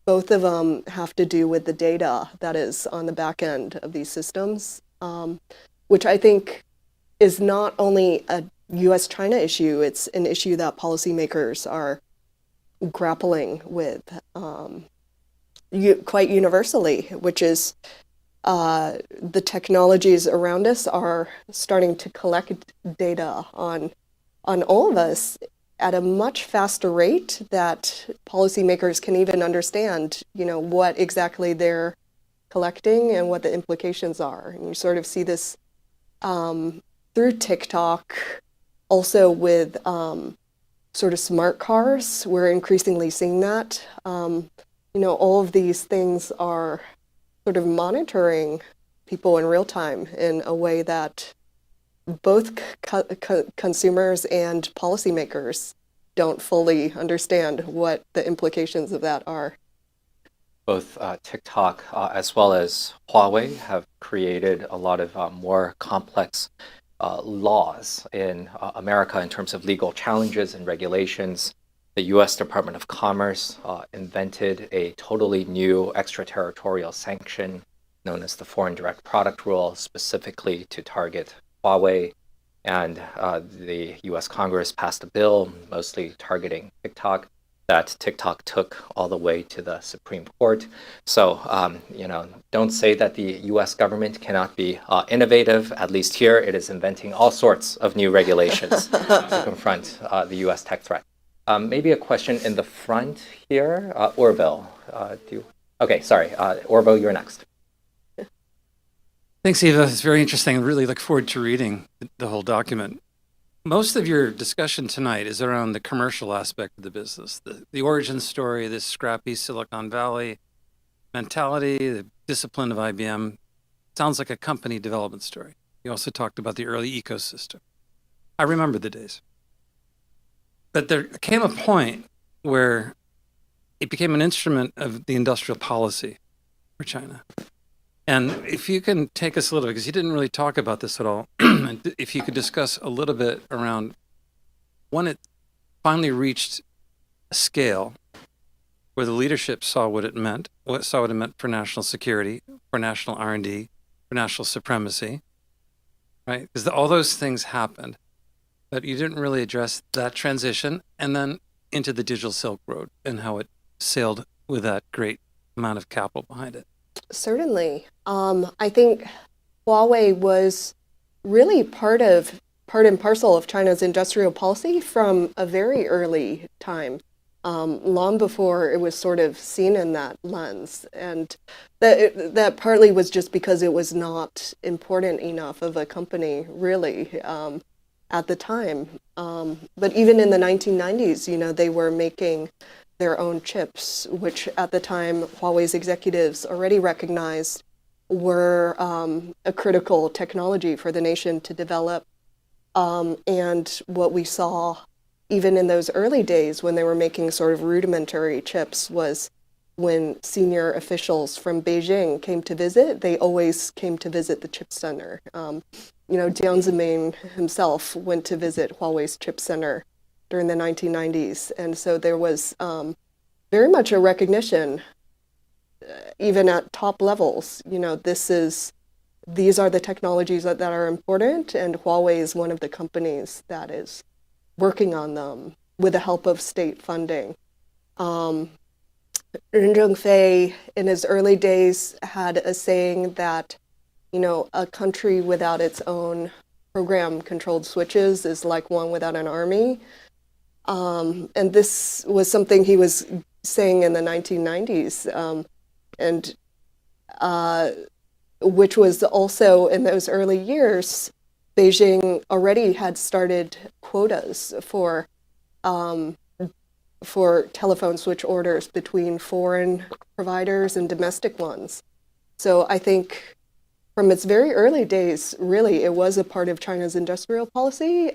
both of them have to do with the data that is on the back end of these systems, which I think is not only a US-China issue, it's an issue that policymakers are grappling with quite universally, which is the technologies around us are starting to collect data on all of us at a much faster rate that policymakers can even understand, what exactly they're collecting and what the implications are. And you sort of see this through TikTok. Also with sort of smart cars, we're increasingly seeing that. All of these things are sort of monitoring people in real time in a way that both consumers and policymakers don't fully understand what the implications of that are. Both TikTok as well as Huawei have created a lot of more complex laws in America in terms of legal challenges and regulations. The the U.S. Department of Commerce invented a totally new extraterritorial sanction known as the Foreign Direct Product Rule, specifically to target Huawei. And the U.S. Congress passed a bill mostly targeting TikTok that TikTok took all the way to the Supreme Court. So, don't say that the U.S. government cannot be innovative. At least here, it is inventing all sorts of new regulations to confront the U.S. tech threat. Maybe a question in the front here. Orville, Okay, sorry. Orville, you're next. Thanks, Eva. It's very interesting. I really look forward to reading the whole document. Most of your discussion tonight is around the commercial aspect of the business, the origin story, this scrappy Silicon Valley mentality, the discipline of IBM. Sounds like a company development story. You also talked about the early ecosystem. I remember the days. But there came a point where it became an instrument of the industrial policy for China. And if you can take us a little bit, because you didn't really talk about this at all, if you could discuss a little bit around when it finally reached a scale where the leadership saw what it meant for national security, for national R&D, for national supremacy, right? Because all those things happened, but you didn't really address that transition and then into the digital Silk Road and how it sailed with that great amount of capital behind it. Certainly. I think Huawei was really part and parcel of China's industrial policy from a very early time, long before it was sort of seen in that lens. And that partly was just because it was not important enough of a company, really, at the time. But even in the 1990s, they were making their own chips, which at the time Huawei's executives already recognized were a critical technology for the nation to develop. And what we saw even in those early days when they were making sort of rudimentary chips was when senior officials from Beijing came to visit, they always came to visit the chip center. Jiang Zemin himself went to visit Huawei's chip center during the 1990s. And so there was very much a recognition, even at top levels, these are the technologies that are important, and Huawei is one of the companies that is working on them with the help of state funding. Ren Zhengfei, in his early days, had a saying that, a country without its own program-controlled switches is like one without an army. And this was something he was saying in the 1990s, which was also in those early years, Beijing already had started quotas for telephone switch orders between foreign providers and domestic ones. So I think from its very early days, really, it was a part of China's industrial policy.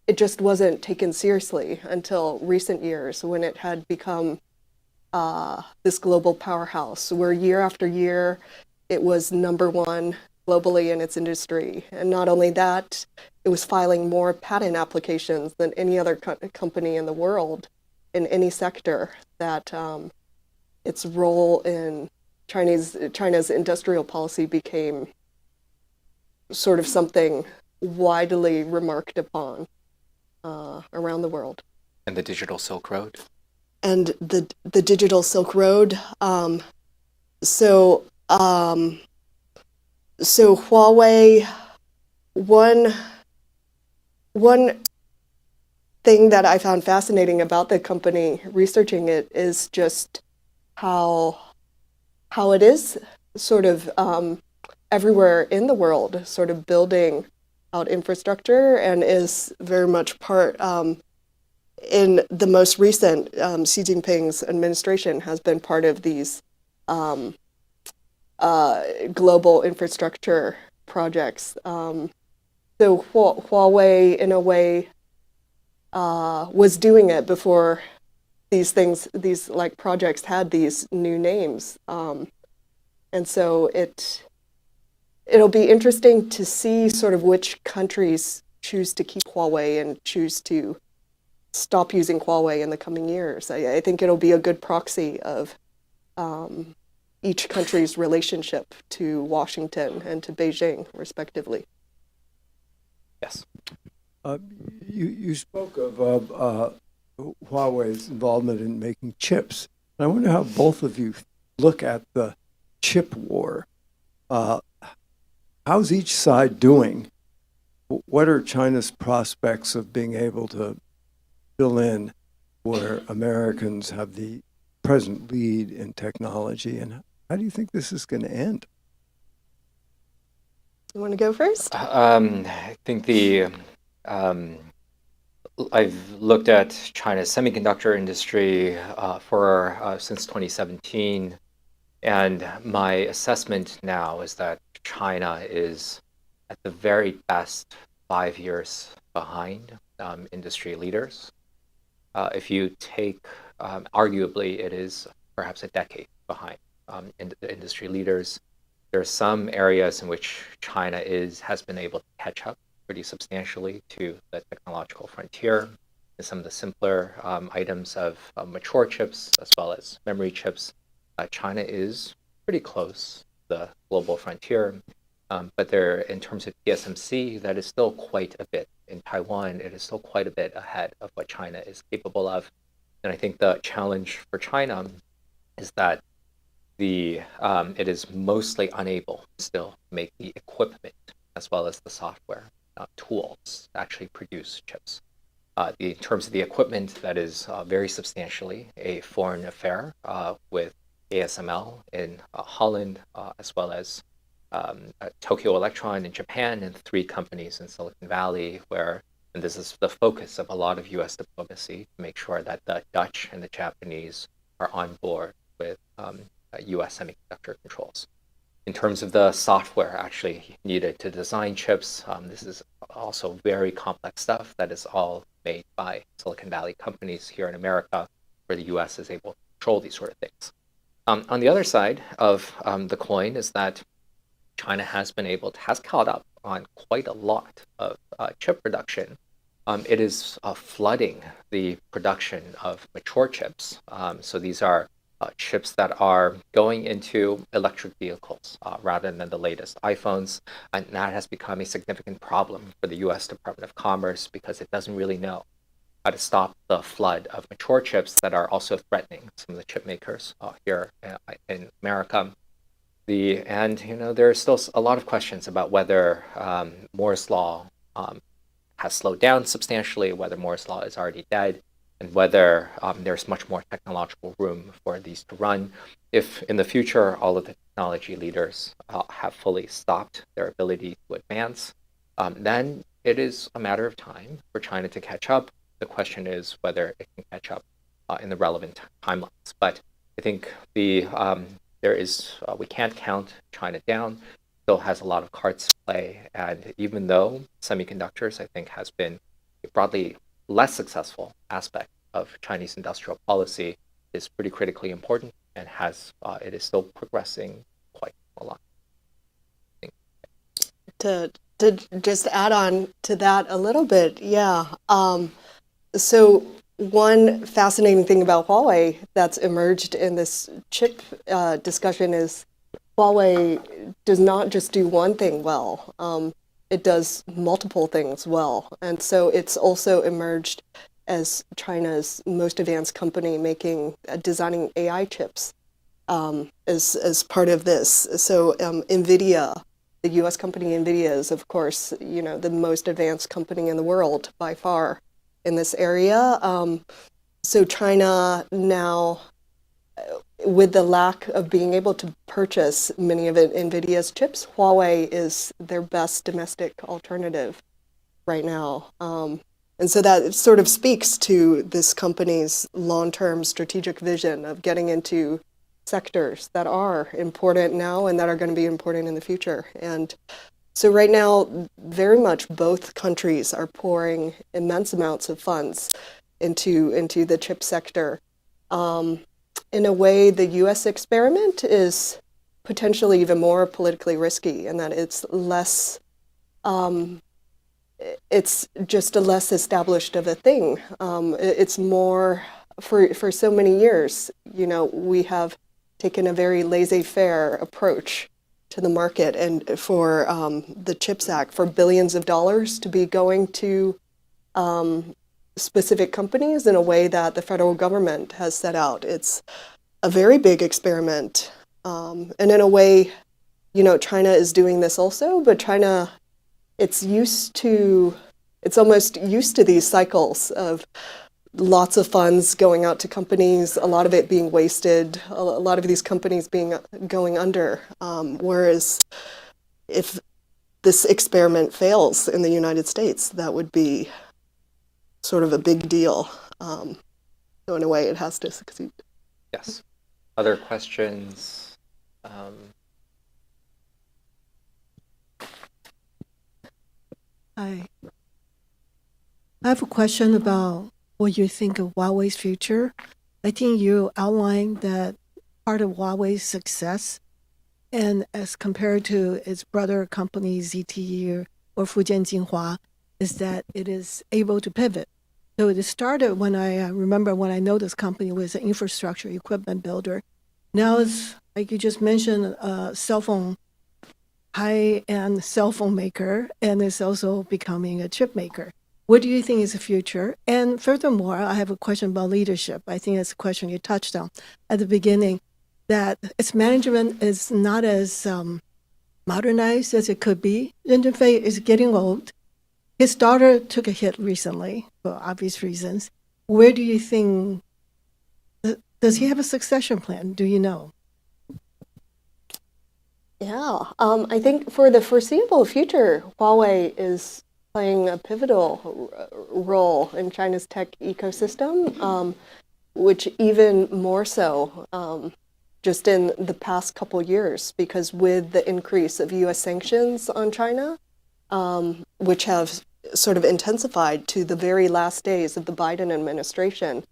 It just wasn't taken seriously until recent years when it had become this global powerhouse where year after year it was number one globally in its industry. And not only that, it was filing more patent applications than any other company in the world in any sector, that its role in China's industrial policy became sort of something widely remarked upon around the world. And the digital Silk Road? And the digital Silk Road. So Huawei, one thing that I found fascinating about the company researching it is just how it is sort of everywhere in the world, sort of building out infrastructure, and is very much part in the most recent Xi Jinping's administration has been part of these global infrastructure projects. So Huawei, in a way, was doing it before these like projects had these new names. And so it'll be interesting to see sort of which countries choose to keep Huawei and choose to stop using Huawei in the coming years. I think it'll be a good proxy of each country's relationship to Washington and to Beijing, respectively. Yes. You spoke of Huawei's involvement in making chips. I wonder how both of you look at the chip war. How's each side doing? What are China's prospects of being able to fill in where Americans have the present lead in technology? And how do you think this is going to end? You want to go first? I think I've looked at China's semiconductor industry since 2017, and my assessment now is that China is at the very best 5 years behind industry leaders. If you take, arguably, it is perhaps a decade behind industry leaders. There are some areas in which China has been able to catch up pretty substantially to the technological frontier. And some of the simpler items of mature chips as well as memory chips, China is pretty close to the global frontier. But there, in terms of TSMC, that is still quite a bit. In Taiwan, it is still quite a bit ahead of what China is capable of. And I think the challenge for China is that it is mostly unable still to make the equipment as well as the software tools to actually produce chips. In terms of the equipment, that is very substantially a foreign affair with ASML in Holland, as well as Tokyo Electron in Japan, and 3 companies in Silicon Valley, and this is the focus of a lot of U.S. diplomacy, to make sure that the Dutch and the Japanese are on board with U.S. semiconductor controls. In terms of the software actually needed to design chips, this is also very complex stuff that is all made by Silicon Valley companies here in America, where the U.S. is able to control these sort of things. On the other side of the coin is that China has caught up on quite a lot of chip production. It is flooding the production of mature chips. So these are chips that are going into electric vehicles rather than the latest iPhones. And that has become a significant problem for the U.S. Department of Commerce, because it doesn't really know how to stop the flood of mature chips that are also threatening some of the chip makers here in America. There are still a lot of questions about whether Moore's Law has slowed down substantially, whether Moore's Law is already dead, and whether there's much more technological room for these to run. If in the future all of the technology leaders have fully stopped their ability to advance, then it is a matter of time for China to catch up. The question is whether it can catch up in the relevant timelines. But I think we can't count China down. Still has a lot of cards to play, and even though semiconductors, I think, has been a broadly less successful aspect of Chinese industrial policy, is pretty critically important, and it is still progressing quite a lot. To just add on to that a little bit, yeah. So one fascinating thing about Huawei that's emerged in this chip discussion is Huawei does not just do one thing well. It does multiple things well. And so it's also emerged as China's most advanced company designing AI chips as part of this. So NVIDIA, the US company NVIDIA, is of course, the most advanced company in the world by far in this area. So China now, with the lack of being able to purchase many of NVIDIA's chips, Huawei is their best domestic alternative right now. And so that sort of speaks to this company's long-term strategic vision of getting into sectors that are important now and that are going to be important in the future. And so right now, very much both countries are pouring immense amounts of funds into the chip sector. In a way, the U.S. experiment is potentially even more politically risky in that it's less, it's just a less established of a thing. It's more, for so many years, we have taken a very laissez-faire approach to the market, and for the CHIPS Act, for billions of dollars to be going to specific companies in a way that the federal government has set out. It's a very big experiment. And in a way, China is doing this also, but China, it's almost used to these cycles of lots of funds going out to companies, a lot of it being wasted, a lot of these companies going under. Whereas if this experiment fails in the United States, that would be sort of a big deal. So in a way, it has to succeed. Yes. Other questions? Hi. I have a question about what you think of Huawei's future. I think you outlined that part of Huawei's success, and as compared to its brother company ZTE or Fujian Jinhua, is that it is able to pivot. So it started when I remember when I know this company was an infrastructure equipment builder. Now it's, like you just mentioned, a high-end cell phone maker, and it's also becoming a chip maker. What do you think is the future? And furthermore, I have a question about leadership. I think it's a question you touched on at the beginning, that its management is not as modernized as it could be. Ren Zhengfei is getting old. His daughter took a hit recently for obvious reasons. Where do you think, does he have a succession plan? Do you know? Yeah, I think for the foreseeable future, Huawei is playing a pivotal role in China's tech ecosystem, which even more so just in the past couple years, because with the increase of U.S. sanctions on China, which have sort of intensified to the very last days of the Biden administration,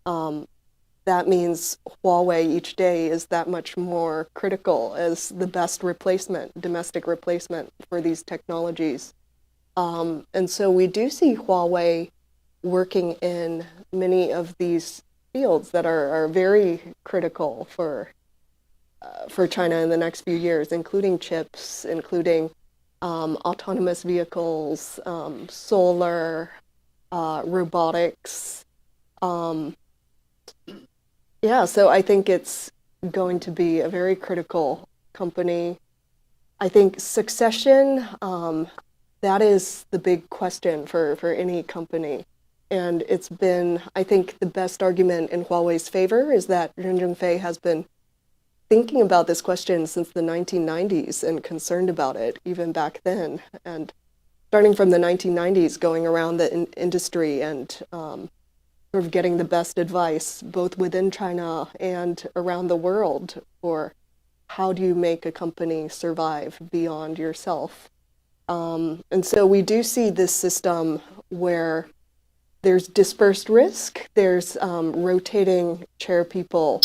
that means Huawei each day is that much more critical as the best replacement, domestic replacement for these technologies. And so we do see Huawei working in many of these fields that are very critical for China in the next few years, including chips, including autonomous vehicles, solar, robotics. So I think it's going to be a very critical company. I think succession, that is the big question for any company. And it's been, I think the best argument in Huawei's favor is that Ren Zhengfei has been thinking about this question since the 1990s and concerned about it even back then. And starting from the 1990s, going around the industry and sort of getting the best advice, both within China and around the world, for how do you make a company survive beyond yourself. And so we do see this system where there's dispersed risk, there's rotating chair people.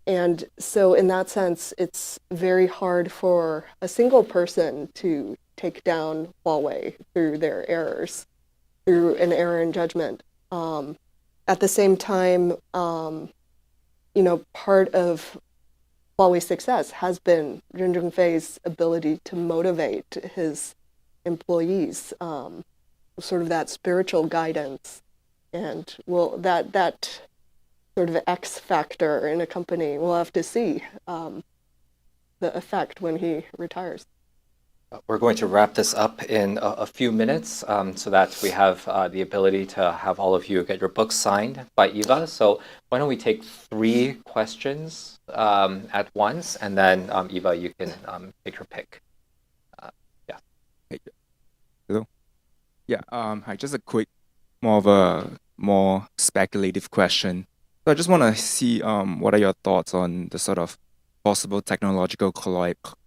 And so in that sense, it's very hard for a single person to take down Huawei through their errors, through an error in judgment. At the same time, part of Huawei's success has been Ren Zhengfei's ability to motivate his employees, sort of that spiritual guidance. And that sort of X factor in a company, we'll have to see the effect when he retires. We're going to wrap this up in a few minutes so that we have the ability to have all of you get your books signed by Eva. So why don't we take 3 questions at once, and then Eva, you can take your pick. Hello. Yeah. Hi. Just a quick, more speculative question. So I just want to see what are your thoughts on the sort of possible technological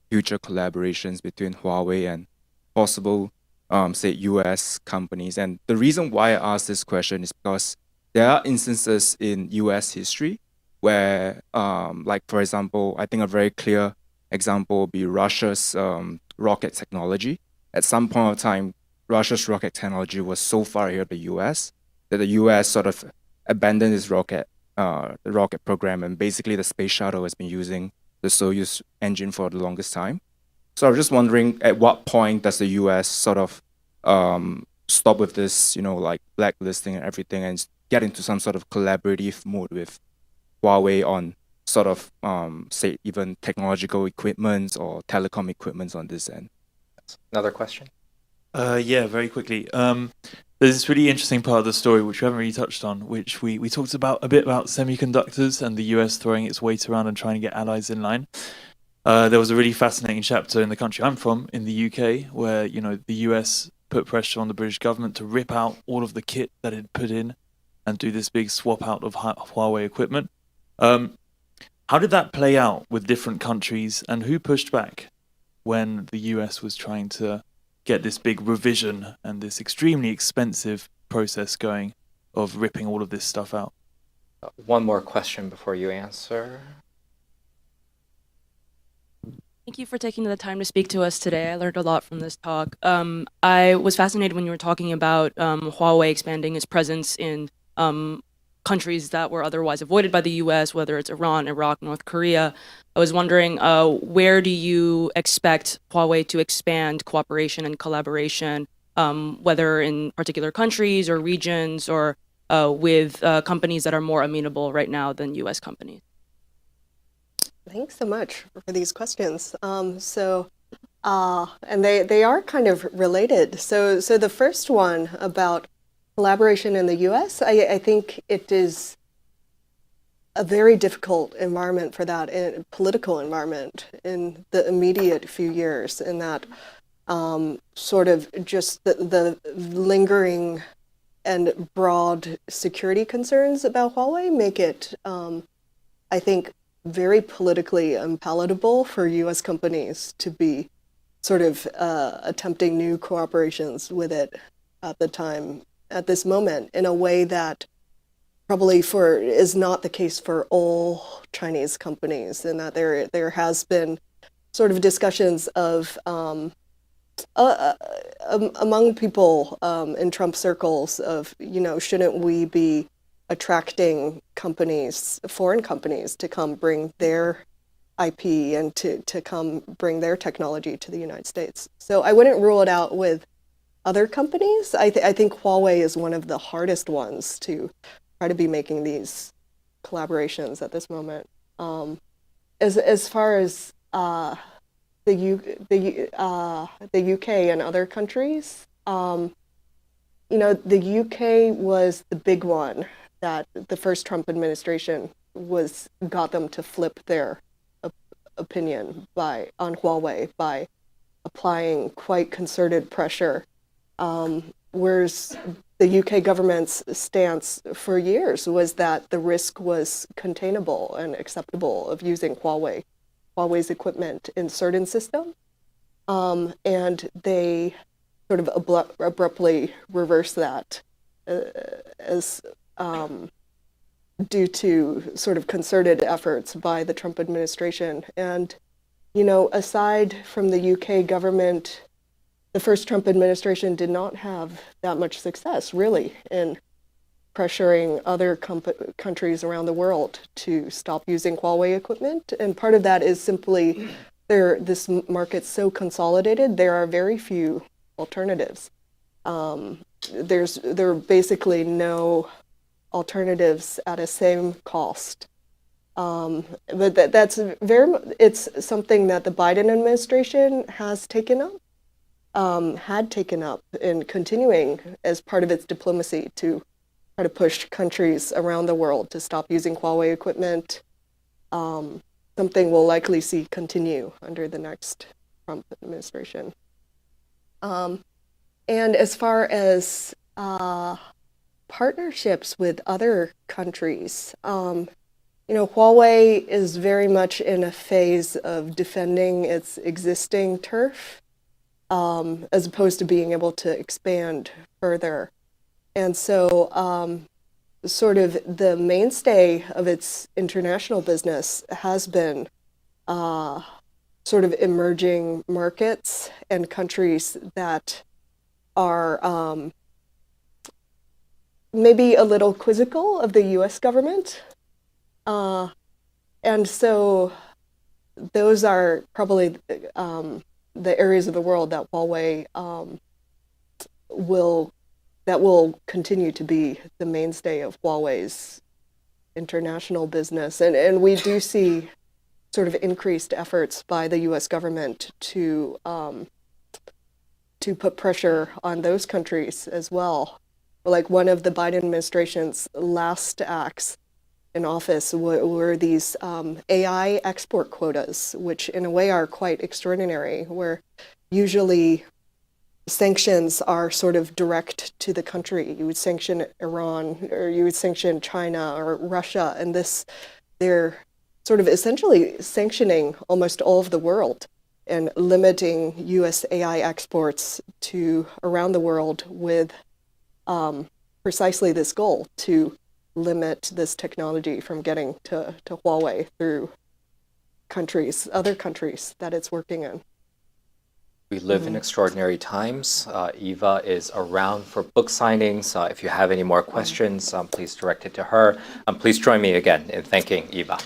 future collaborations between Huawei and possible, say, U.S. companies. And the reason why I ask this question is because there are instances in U.S. history where, like, for example, I think a very clear example would be Russia's rocket technology. At some point of time, Russia's rocket technology was so far ahead of the U.S. that the U.S. sort of abandoned its the rocket program, and basically the space shuttle has been using the Soyuz engine for the longest time. So I was just wondering, at what point does the U.S. sort of stop with this, like blacklisting and everything, and get into some sort of collaborative mode with Huawei on sort of, say, even technological equipment or telecom equipment on this end? Another question? Yeah, very quickly. There's this really interesting part of the story which we haven't really touched on, which we talked about a bit about semiconductors and the US throwing its weight around and trying to get allies in line. There was a really fascinating chapter in the country I'm from, in the UK, where the US put pressure on the British government to rip out all of the kit that it had put in and do this big swap out of Huawei equipment. How did that play out with different countries, and who pushed back when the US was trying to get this big revision and this extremely expensive process going of ripping all of this stuff out? One more question before you answer. Thank you for taking the time to speak to us today. I learned a lot from this talk. I was fascinated when you were talking about Huawei expanding its presence in countries that were otherwise avoided by the US, whether it's Iran, Iraq, North Korea. I was wondering, where do you expect Huawei to expand cooperation and collaboration, whether in particular countries or regions, or with companies that are more amenable right now than US companies? Thanks so much for these questions. And they are kind of related. So the first one about collaboration in the US, I think it is a very difficult environment for that, political environment in the immediate few years, in that sort of just the lingering and broad security concerns about Huawei make it, I think, very politically unpalatable for US companies to be sort of attempting new cooperations with it at this moment, in a way that probably is not the case for all Chinese companies, and that there has been sort of discussions of among people in Trump circles of, shouldn't we be attracting foreign companies to come bring their IP and to come bring their technology to the United States. So I wouldn't rule it out with other companies. I think Huawei is one of the hardest ones to try to be making these collaborations at this moment. As far as the UK and other countries, the UK was the big one that the first Trump administration got them to flip their opinion on Huawei by applying quite concerted pressure. Whereas the UK government's stance for years was that the risk was containable and acceptable of using Huawei's equipment in certain systems. And they sort of abruptly reversed that as due to sort of concerted efforts by the Trump administration. And, aside from the UK government, the first Trump administration did not have that much success, really, in pressuring other countries around the world to stop using Huawei equipment. And part of that is simply this market's so consolidated, there are very few alternatives. There are basically no alternatives at a same cost. But it's something that the Biden administration has had taken up and continuing as part of its diplomacy to try to push countries around the world to stop using Huawei equipment. Something we'll likely see continue under the next Trump administration. And as far as partnerships with other countries, Huawei is very much in a phase of defending its existing turf, as opposed to being able to expand further. And so sort of the mainstay of its international business has been sort of emerging markets and countries that are maybe a little quizzical of the US government. And so those are probably the areas of the world that Huawei will continue to be the mainstay of Huawei's international business. And we do see sort of increased efforts by the US government to put pressure on those countries as well. Like one of the Biden administration's last acts in office were these AI export quotas, which in a way are quite extraordinary, where usually sanctions are sort of direct to the country. You would sanction Iran, or you would sanction China or Russia, and they're sort of essentially sanctioning almost all of the world and limiting US AI exports to around the world with precisely this goal, to limit this technology from getting to Huawei through other countries that it's working in. We live in extraordinary times. Eva is around for book signings. If you have any more questions, please direct it to her. Please join me again in thanking Eva.